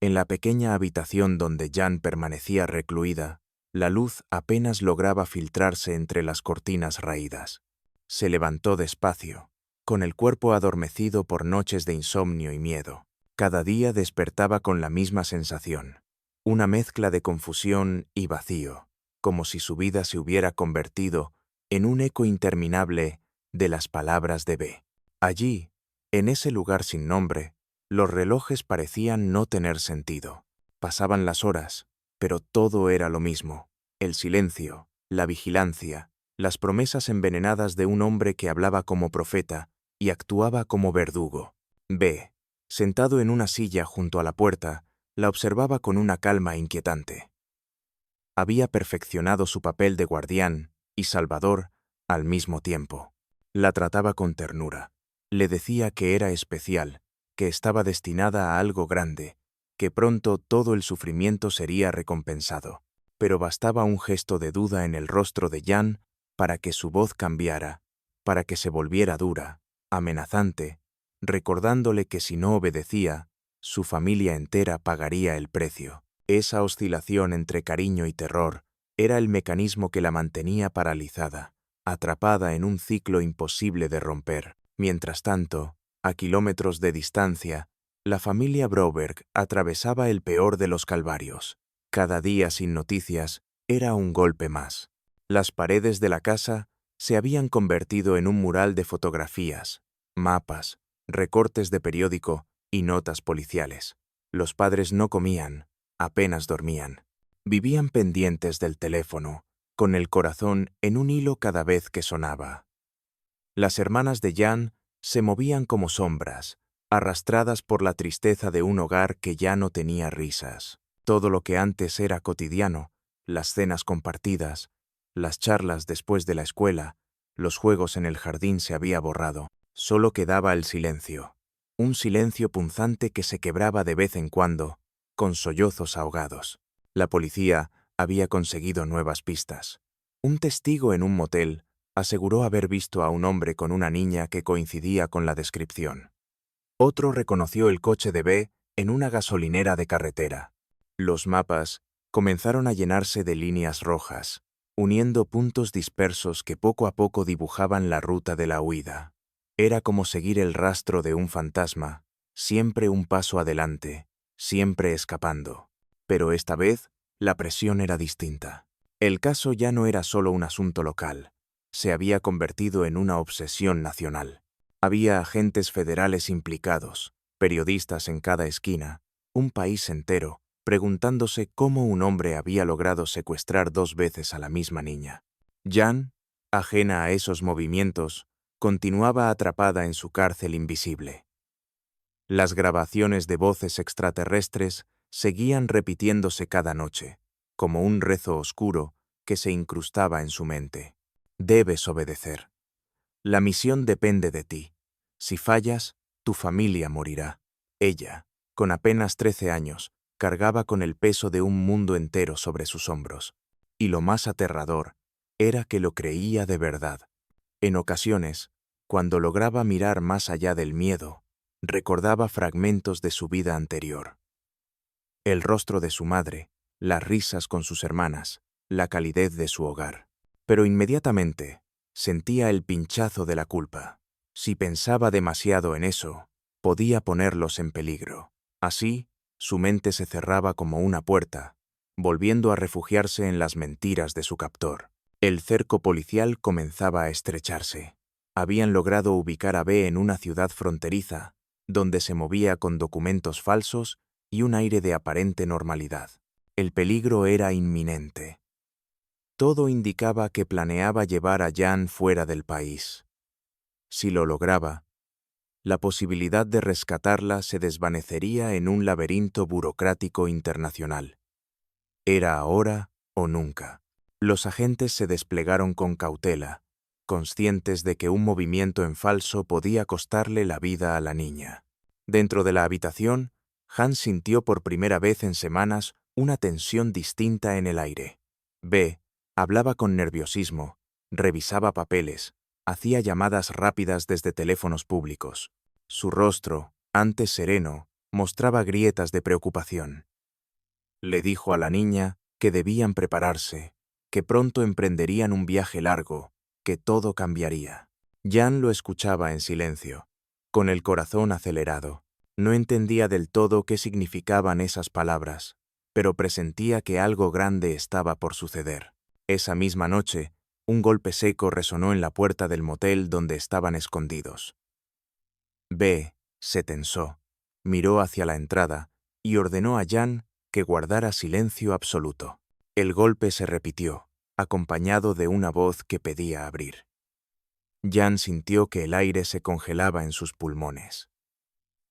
En la pequeña habitación donde Jan permanecía recluida, la luz apenas lograba filtrarse entre las cortinas raídas. Se levantó despacio, con el cuerpo adormecido por noches de insomnio y miedo. Cada día despertaba con la misma sensación, una mezcla de confusión y vacío, como si su vida se hubiera convertido en un eco interminable de las palabras de B. Allí, en ese lugar sin nombre, los relojes parecían no tener sentido. Pasaban las horas, pero todo era lo mismo: el silencio, la vigilancia, las promesas envenenadas de un hombre que hablaba como profeta y actuaba como verdugo. B, sentado en una silla junto a la puerta, la observaba con una calma inquietante. Había perfeccionado su papel de guardián y salvador al mismo tiempo. La trataba con ternura. Le decía que era especial, que estaba destinada a algo grande, que pronto todo el sufrimiento sería recompensado. Pero bastaba un gesto de duda en el rostro de Jan para que su voz cambiara, para que se volviera dura, amenazante, recordándole que si no obedecía, su familia entera pagaría el precio. Esa oscilación entre cariño y terror era el mecanismo que la mantenía paralizada, atrapada en un ciclo imposible de romper. Mientras tanto, a kilómetros de distancia, la familia Broberg atravesaba el peor de los calvarios. Cada día sin noticias era un golpe más. Las paredes de la casa se habían convertido en un mural de fotografías, mapas, recortes de periódico y notas policiales. Los padres no comían, apenas dormían. Vivían pendientes del teléfono, con el corazón en un hilo cada vez que sonaba. Las hermanas de Jan se movían como sombras, arrastradas por la tristeza de un hogar que ya no tenía risas. Todo lo que antes era cotidiano, las cenas compartidas, las charlas después de la escuela, los juegos en el jardín se había borrado. Solo quedaba el silencio, un silencio punzante que se quebraba de vez en cuando, con sollozos ahogados. La policía había conseguido nuevas pistas. Un testigo en un motel aseguró haber visto a un hombre con una niña que coincidía con la descripción. Otro reconoció el coche de B en una gasolinera de carretera. Los mapas comenzaron a llenarse de líneas rojas, uniendo puntos dispersos que poco a poco dibujaban la ruta de la huida. Era como seguir el rastro de un fantasma, siempre un paso adelante, siempre escapando. Pero esta vez, la presión era distinta. El caso ya no era solo un asunto local, se había convertido en una obsesión nacional. Había agentes federales implicados, periodistas en cada esquina, un país entero, preguntándose cómo un hombre había logrado secuestrar 2 veces a la misma niña. Jan, ajena a esos movimientos, continuaba atrapada en su cárcel invisible. Las grabaciones de voces extraterrestres seguían repitiéndose cada noche, como un rezo oscuro que se incrustaba en su mente. Debes obedecer. La misión depende de ti. Si fallas, tu familia morirá. Ella, con apenas 13 años, cargaba con el peso de un mundo entero sobre sus hombros. Y lo más aterrador era que lo creía de verdad. En ocasiones, cuando lograba mirar más allá del miedo, recordaba fragmentos de su vida anterior. El rostro de su madre, las risas con sus hermanas, la calidez de su hogar. Pero inmediatamente sentía el pinchazo de la culpa. Si pensaba demasiado en eso, podía ponerlos en peligro. Así, su mente se cerraba como una puerta, volviendo a refugiarse en las mentiras de su captor. El cerco policial comenzaba a estrecharse. Habían logrado ubicar a B en una ciudad fronteriza, donde se movía con documentos falsos y un aire de aparente normalidad. El peligro era inminente. Todo indicaba que planeaba llevar a Jan fuera del país. Si lo lograba, la posibilidad de rescatarla se desvanecería en un laberinto burocrático internacional. Era ahora o nunca. Los agentes se desplegaron con cautela, conscientes de que un movimiento en falso podía costarle la vida a la niña. Dentro de la habitación, Hans sintió por primera vez en semanas una tensión distinta en el aire. B hablaba con nerviosismo, revisaba papeles, hacía llamadas rápidas desde teléfonos públicos. Su rostro, antes sereno, mostraba grietas de preocupación. Le dijo a la niña que debían prepararse, que pronto emprenderían un viaje largo, que todo cambiaría. Jan lo escuchaba en silencio, con el corazón acelerado. No entendía del todo qué significaban esas palabras, pero presentía que algo grande estaba por suceder. Esa misma noche, un golpe seco resonó en la puerta del motel donde estaban escondidos. B se tensó, miró hacia la entrada y ordenó a Jan que guardara silencio absoluto. El golpe se repitió, acompañado de una voz que pedía abrir. Jan sintió que el aire se congelaba en sus pulmones.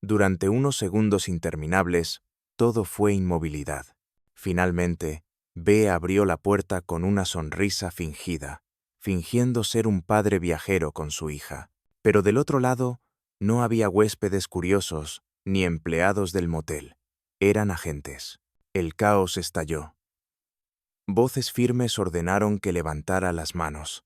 Durante unos segundos interminables, todo fue inmovilidad. Finalmente, B abrió la puerta con una sonrisa fingida, fingiendo ser un padre viajero con su hija. Pero del otro lado, no había huéspedes curiosos ni empleados del motel. Eran agentes. El caos estalló. Voces firmes ordenaron que levantara las manos,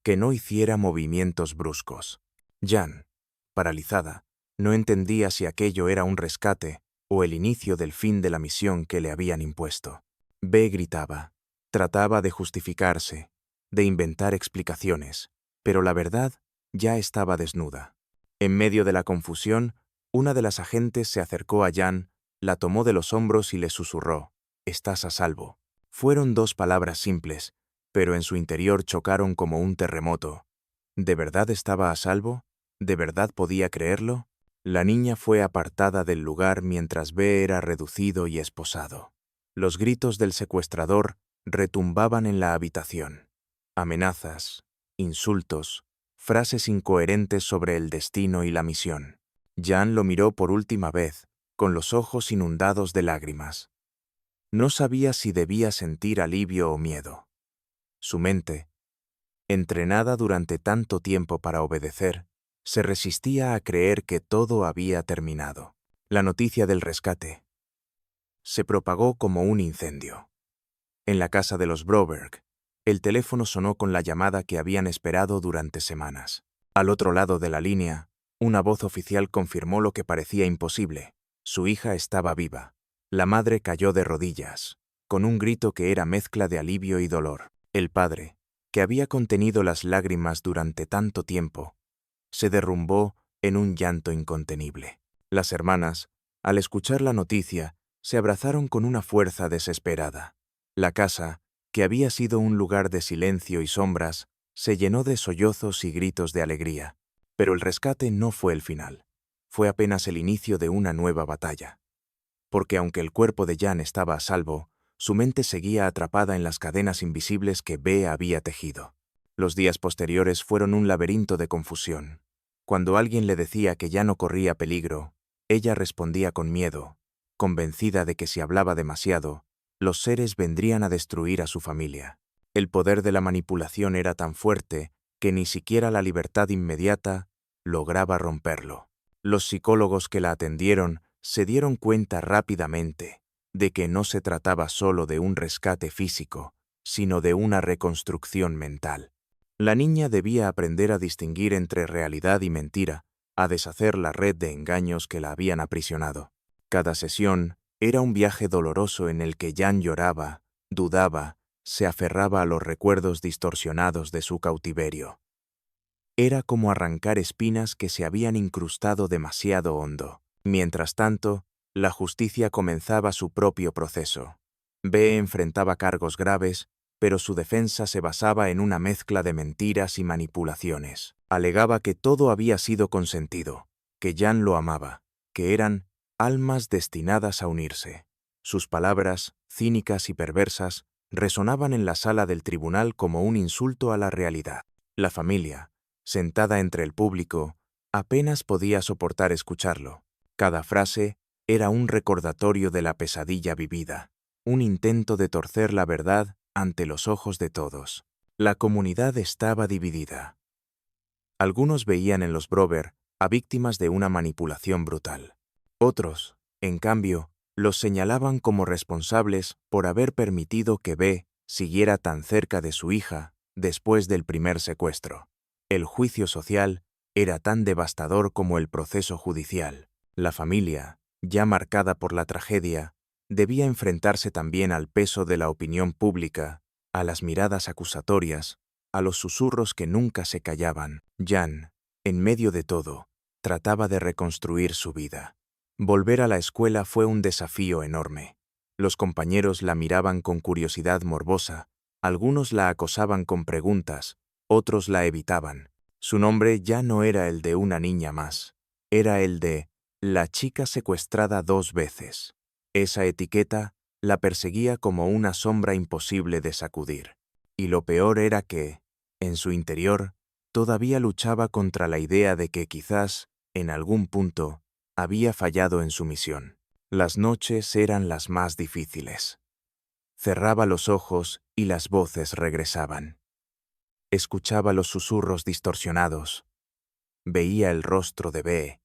que no hiciera movimientos bruscos. Jan, paralizada, no entendía si aquello era un rescate o el inicio del fin de la misión que le habían impuesto. B gritaba, trataba de justificarse, de inventar explicaciones, pero la verdad ya estaba desnuda. En medio de la confusión, una de las agentes se acercó a Jan, la tomó de los hombros y le susurró: «Estás a salvo». Fueron 2 palabras simples, pero en su interior chocaron como un terremoto. ¿De verdad estaba a salvo? ¿De verdad podía creerlo? La niña fue apartada del lugar mientras B era reducido y esposado. Los gritos del secuestrador retumbaban en la habitación. Amenazas, insultos, frases incoherentes sobre el destino y la misión. Jan lo miró por última vez, con los ojos inundados de lágrimas. No sabía si debía sentir alivio o miedo. Su mente, entrenada durante tanto tiempo para obedecer, se resistía a creer que todo había terminado. La noticia del rescate se propagó como un incendio. En la casa de los Broberg, el teléfono sonó con la llamada que habían esperado durante semanas. Al otro lado de la línea, una voz oficial confirmó lo que parecía imposible. Su hija estaba viva. La madre cayó de rodillas, con un grito que era mezcla de alivio y dolor. El padre, que había contenido las lágrimas durante tanto tiempo, se derrumbó en un llanto incontenible. Las hermanas, al escuchar la noticia, se abrazaron con una fuerza desesperada. La casa, que había sido un lugar de silencio y sombras, se llenó de sollozos y gritos de alegría. Pero el rescate no fue el final. Fue apenas el inicio de una nueva batalla. Porque aunque el cuerpo de Jan estaba a salvo, su mente seguía atrapada en las cadenas invisibles que B había tejido. Los días posteriores fueron un laberinto de confusión. Cuando alguien le decía que ya no corría peligro, ella respondía con miedo, convencida de que si hablaba demasiado, los seres vendrían a destruir a su familia. El poder de la manipulación era tan fuerte que ni siquiera la libertad inmediata lograba romperlo. Los psicólogos que la atendieron se dieron cuenta rápidamente de que no se trataba solo de un rescate físico, sino de una reconstrucción mental. La niña debía aprender a distinguir entre realidad y mentira, a deshacer la red de engaños que la habían aprisionado. Cada sesión era un viaje doloroso en el que Jan lloraba, dudaba, se aferraba a los recuerdos distorsionados de su cautiverio. Era como arrancar espinas que se habían incrustado demasiado hondo. Mientras tanto, la justicia comenzaba su propio proceso. B enfrentaba cargos graves, pero su defensa se basaba en una mezcla de mentiras y manipulaciones. Alegaba que todo había sido consentido, que Jan lo amaba, que eran almas destinadas a unirse. Sus palabras, cínicas y perversas, resonaban en la sala del tribunal como un insulto a la realidad. La familia, sentada entre el público, apenas podía soportar escucharlo. Cada frase era un recordatorio de la pesadilla vivida, un intento de torcer la verdad ante los ojos de todos. La comunidad estaba dividida. Algunos veían en los Brober a víctimas de una manipulación brutal. Otros, en cambio, los señalaban como responsables por haber permitido que B siguiera tan cerca de su hija después del primer secuestro. El juicio social era tan devastador como el proceso judicial. La familia, ya marcada por la tragedia, debía enfrentarse también al peso de la opinión pública, a las miradas acusatorias, a los susurros que nunca se callaban. Jan, en medio de todo, trataba de reconstruir su vida. Volver a la escuela fue un desafío enorme. Los compañeros la miraban con curiosidad morbosa, algunos la acosaban con preguntas, otros la evitaban. Su nombre ya no era el de una niña más, era el de la chica secuestrada 2 veces. Esa etiqueta la perseguía como una sombra imposible de sacudir. Y lo peor era que, en su interior, todavía luchaba contra la idea de que quizás, en algún punto, había fallado en su misión. Las noches eran las más difíciles. Cerraba los ojos y las voces regresaban. Escuchaba los susurros distorsionados. Veía el rostro de B.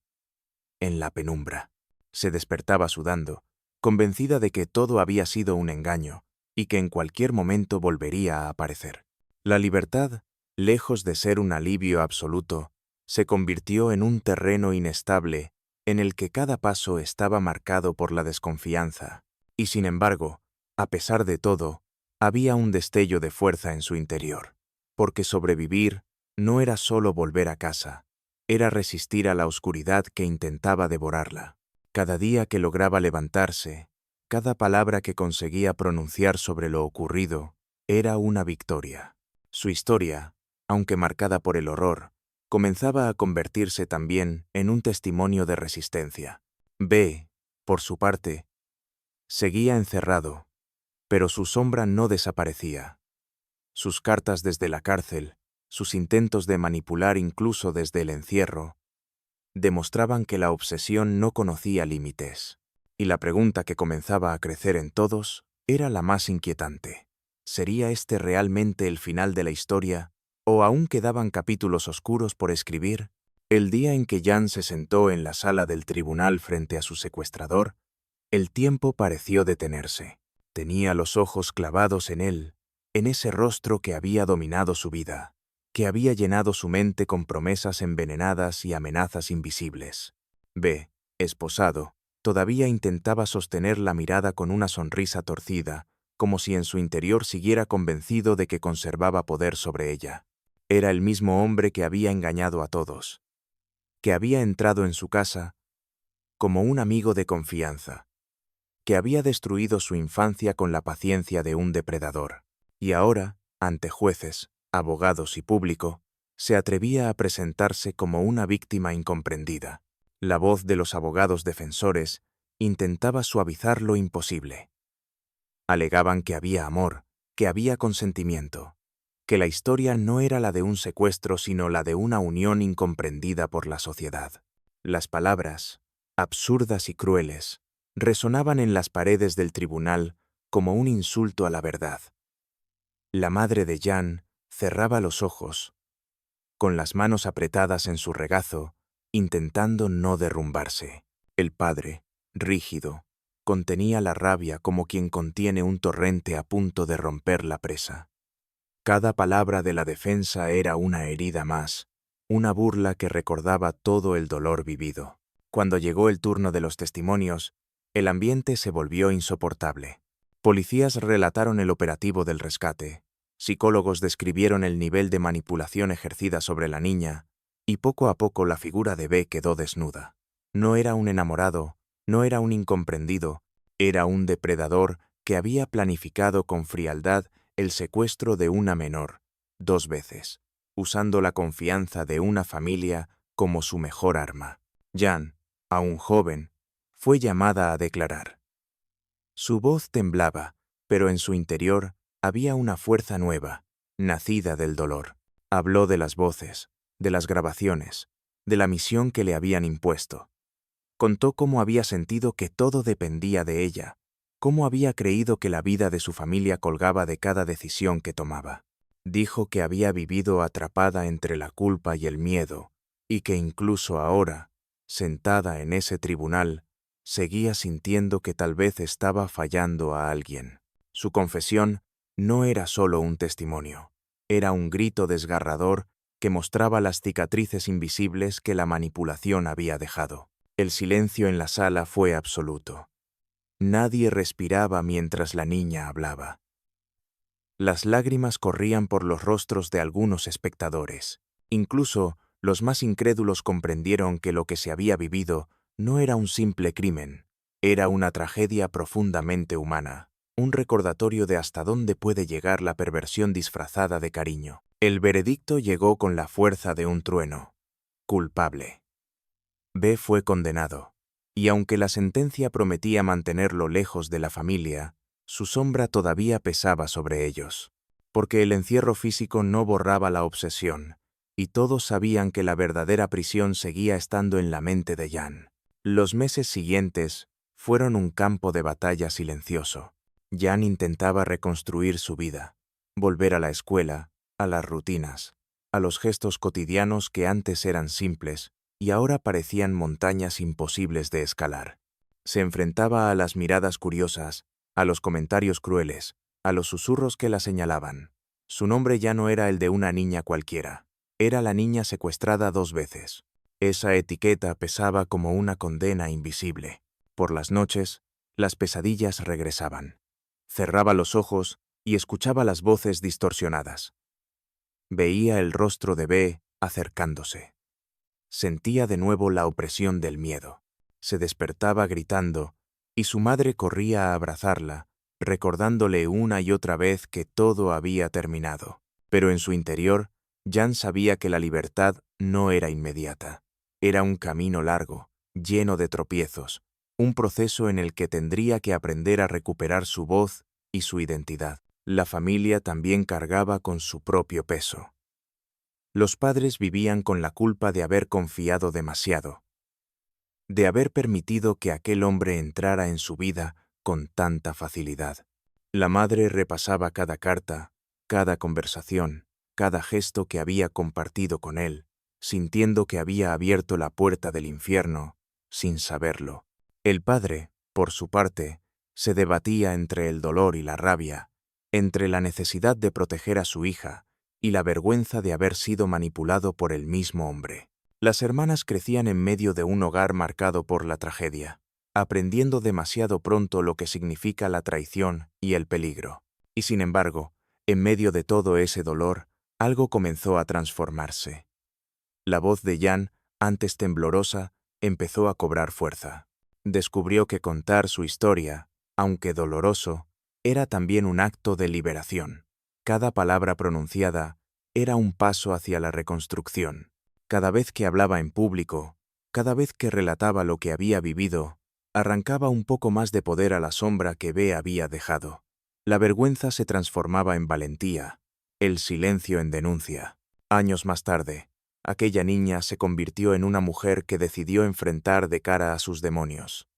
en la penumbra. Se despertaba sudando, convencida de que todo había sido un engaño y que en cualquier momento volvería a aparecer. La libertad, lejos de ser un alivio absoluto, se convirtió en un terreno inestable en el que cada paso estaba marcado por la desconfianza. Y sin embargo, a pesar de todo, había un destello de fuerza en su interior, porque sobrevivir no era solo volver a casa, era resistir a la oscuridad que intentaba devorarla. Cada día que lograba levantarse, cada palabra que conseguía pronunciar sobre lo ocurrido, era una victoria. Su historia, aunque marcada por el horror, comenzaba a convertirse también en un testimonio de resistencia. B, por su parte, seguía encerrado, pero su sombra no desaparecía. Sus cartas desde la cárcel, sus intentos de manipular incluso desde el encierro, demostraban que la obsesión no conocía límites. Y la pregunta que comenzaba a crecer en todos era la más inquietante. ¿Sería este realmente el final de la historia? ¿O aún quedaban capítulos oscuros por escribir? El día en que Jan se sentó en la sala del tribunal frente a su secuestrador, el tiempo pareció detenerse. Tenía los ojos clavados en él, en ese rostro que había dominado su vida, que había llenado su mente con promesas envenenadas y amenazas invisibles. B, esposado, todavía intentaba sostener la mirada con una sonrisa torcida, como si en su interior siguiera convencido de que conservaba poder sobre ella. Era el mismo hombre que había engañado a todos, que había entrado en su casa como un amigo de confianza, que había destruido su infancia con la paciencia de un depredador, y ahora, ante jueces, abogados y público, se atrevía a presentarse como una víctima incomprendida. La voz de los abogados defensores intentaba suavizar lo imposible. Alegaban que había amor, que había consentimiento, que la historia no era la de un secuestro sino la de una unión incomprendida por la sociedad. Las palabras, absurdas y crueles, resonaban en las paredes del tribunal como un insulto a la verdad. La madre de Jan cerraba los ojos, con las manos apretadas en su regazo, intentando no derrumbarse. El padre, rígido, contenía la rabia como quien contiene un torrente a punto de romper la presa. Cada palabra de la defensa era una herida más, una burla que recordaba todo el dolor vivido. Cuando llegó el turno de los testimonios, el ambiente se volvió insoportable. Policías relataron el operativo del rescate, psicólogos describieron el nivel de manipulación ejercida sobre la niña, y poco a poco la figura de B quedó desnuda. No era un enamorado, no era un incomprendido, era un depredador que había planificado con frialdad el secuestro de una menor, 2 veces, usando la confianza de una familia como su mejor arma. Jan, aún joven, fue llamada a declarar. Su voz temblaba, pero en su interior había una fuerza nueva, nacida del dolor. Habló de las voces, de las grabaciones, de la misión que le habían impuesto. Contó cómo había sentido que todo dependía de ella, cómo había creído que la vida de su familia colgaba de cada decisión que tomaba. Dijo que había vivido atrapada entre la culpa y el miedo, y que incluso ahora, sentada en ese tribunal, seguía sintiendo que tal vez estaba fallando a alguien. Su confesión no era solo un testimonio, era un grito desgarrador que mostraba las cicatrices invisibles que la manipulación había dejado. El silencio en la sala fue absoluto. Nadie respiraba mientras la niña hablaba. Las lágrimas corrían por los rostros de algunos espectadores. Incluso los más incrédulos comprendieron que lo que se había vivido no era un simple crimen, era una tragedia profundamente humana, un recordatorio de hasta dónde puede llegar la perversión disfrazada de cariño. El veredicto llegó con la fuerza de un trueno. Culpable. B fue condenado, y aunque la sentencia prometía mantenerlo lejos de la familia, su sombra todavía pesaba sobre ellos, porque el encierro físico no borraba la obsesión, y todos sabían que la verdadera prisión seguía estando en la mente de Jan. Los meses siguientes fueron un campo de batalla silencioso. Jan intentaba reconstruir su vida, volver a la escuela, a las rutinas, a los gestos cotidianos que antes eran simples y ahora parecían montañas imposibles de escalar. Se enfrentaba a las miradas curiosas, a los comentarios crueles, a los susurros que la señalaban. Su nombre ya no era el de una niña cualquiera, era la niña secuestrada 2 veces. Esa etiqueta pesaba como una condena invisible. Por las noches, las pesadillas regresaban. Cerraba los ojos y escuchaba las voces distorsionadas. Veía el rostro de B acercándose. Sentía de nuevo la opresión del miedo. Se despertaba gritando, y su madre corría a abrazarla, recordándole una y otra vez que todo había terminado. Pero en su interior, Jan sabía que la libertad no era inmediata. Era un camino largo, lleno de tropiezos, un proceso en el que tendría que aprender a recuperar su voz y su identidad. La familia también cargaba con su propio peso. Los padres vivían con la culpa de haber confiado demasiado, de haber permitido que aquel hombre entrara en su vida con tanta facilidad. La madre repasaba cada carta, cada conversación, cada gesto que había compartido con él, sintiendo que había abierto la puerta del infierno, sin saberlo. El padre, por su parte, se debatía entre el dolor y la rabia, entre la necesidad de proteger a su hija y la vergüenza de haber sido manipulado por el mismo hombre. Las hermanas crecían en medio de un hogar marcado por la tragedia, aprendiendo demasiado pronto lo que significa la traición y el peligro. Y sin embargo, en medio de todo ese dolor, algo comenzó a transformarse. La voz de Jan, antes temblorosa, empezó a cobrar fuerza. Descubrió que contar su historia, aunque doloroso, era también un acto de liberación. Cada palabra pronunciada era un paso hacia la reconstrucción. Cada vez que hablaba en público, cada vez que relataba lo que había vivido, arrancaba un poco más de poder a la sombra que B había dejado. La vergüenza se transformaba en valentía, el silencio en denuncia. Años más tarde, aquella niña se convirtió en una mujer que decidió enfrentar de cara a sus demonios.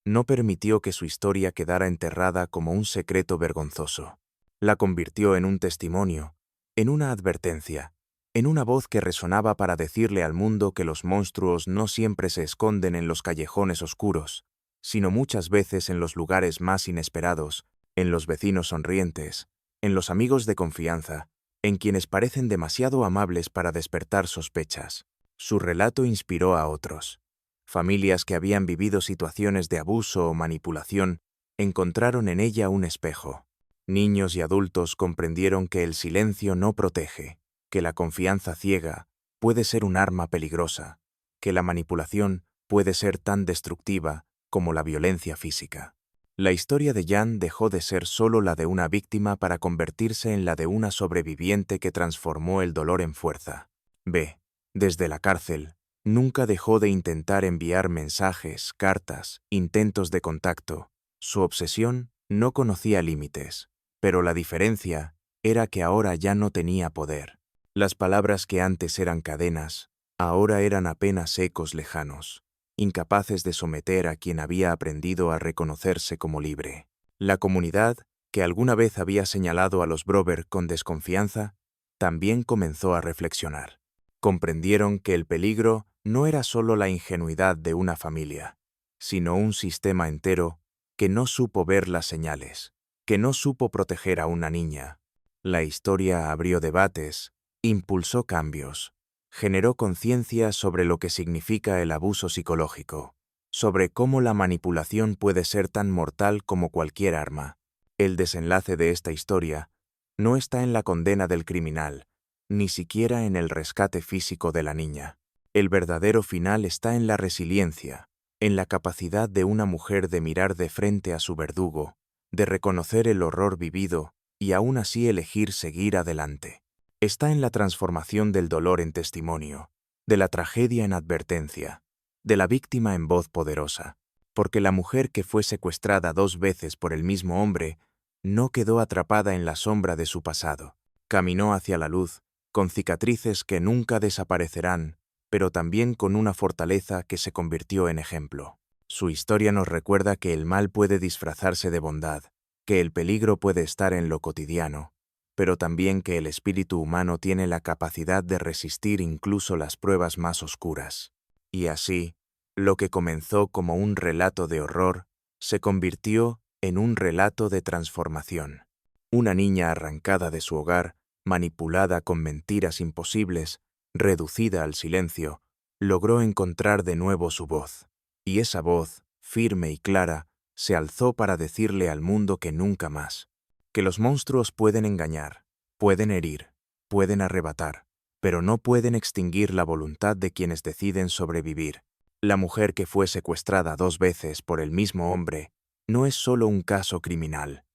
No permitió que su historia quedara enterrada como un secreto vergonzoso. La convirtió en un testimonio, en una advertencia, en una voz que resonaba para decirle al mundo que los monstruos no siempre se esconden en los callejones oscuros, sino muchas veces en los lugares más inesperados, en los vecinos sonrientes, en los amigos de confianza, en quienes parecen demasiado amables para despertar sospechas. Su relato inspiró a otros. Familias que habían vivido situaciones de abuso o manipulación encontraron en ella un espejo. Niños y adultos comprendieron que el silencio no protege, que la confianza ciega puede ser un arma peligrosa, que la manipulación puede ser tan destructiva como la violencia física. La historia de Jan dejó de ser solo la de una víctima para convertirse en la de una sobreviviente que transformó el dolor en fuerza. B, desde la cárcel, nunca dejó de intentar enviar mensajes, cartas, intentos de contacto. Su obsesión no conocía límites, pero la diferencia era que ahora ya no tenía poder. Las palabras que antes eran cadenas, ahora eran apenas ecos lejanos, incapaces de someter a quien había aprendido a reconocerse como libre. La comunidad, que alguna vez había señalado a los Brover con desconfianza, también comenzó a reflexionar. Comprendieron que el peligro no era solo la ingenuidad de una familia, sino un sistema entero que no supo ver las señales, que no supo proteger a una niña. La historia abrió debates, impulsó cambios, generó conciencia sobre lo que significa el abuso psicológico. sobre cómo la manipulación puede ser tan mortal como cualquier arma. El desenlace de esta historia no está en la condena del criminal, ni siquiera en el rescate físico de la niña. El verdadero final está en la resiliencia, en la capacidad de una mujer de mirar de frente a su verdugo, de reconocer el horror vivido y aún así elegir seguir adelante. Está en la transformación del dolor en testimonio, de la tragedia en advertencia, de la víctima en voz poderosa, porque la mujer que fue secuestrada 2 veces por el mismo hombre no quedó atrapada en la sombra de su pasado. Caminó hacia la luz, con cicatrices que nunca desaparecerán, pero también con una fortaleza que se convirtió en ejemplo. Su historia nos recuerda que el mal puede disfrazarse de bondad, que el peligro puede estar en lo cotidiano, pero también que el espíritu humano tiene la capacidad de resistir incluso las pruebas más oscuras. Y así, lo que comenzó como un relato de horror se convirtió en un relato de transformación. Una niña arrancada de su hogar, manipulada con mentiras imposibles, reducida al silencio, logró encontrar de nuevo su voz. Y esa voz, firme y clara, se alzó para decirle al mundo que nunca más. Que los monstruos pueden engañar, pueden herir, pueden arrebatar, pero no pueden extinguir la voluntad de quienes deciden sobrevivir. La mujer que fue secuestrada 2 veces por el mismo hombre no es solo un caso criminal.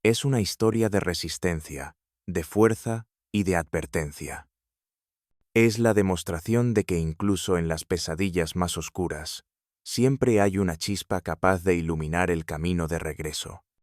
Es una historia de resistencia, de fuerza y de advertencia. Es la demostración de que incluso en las pesadillas más oscuras, siempre hay una chispa capaz de iluminar el camino de regreso.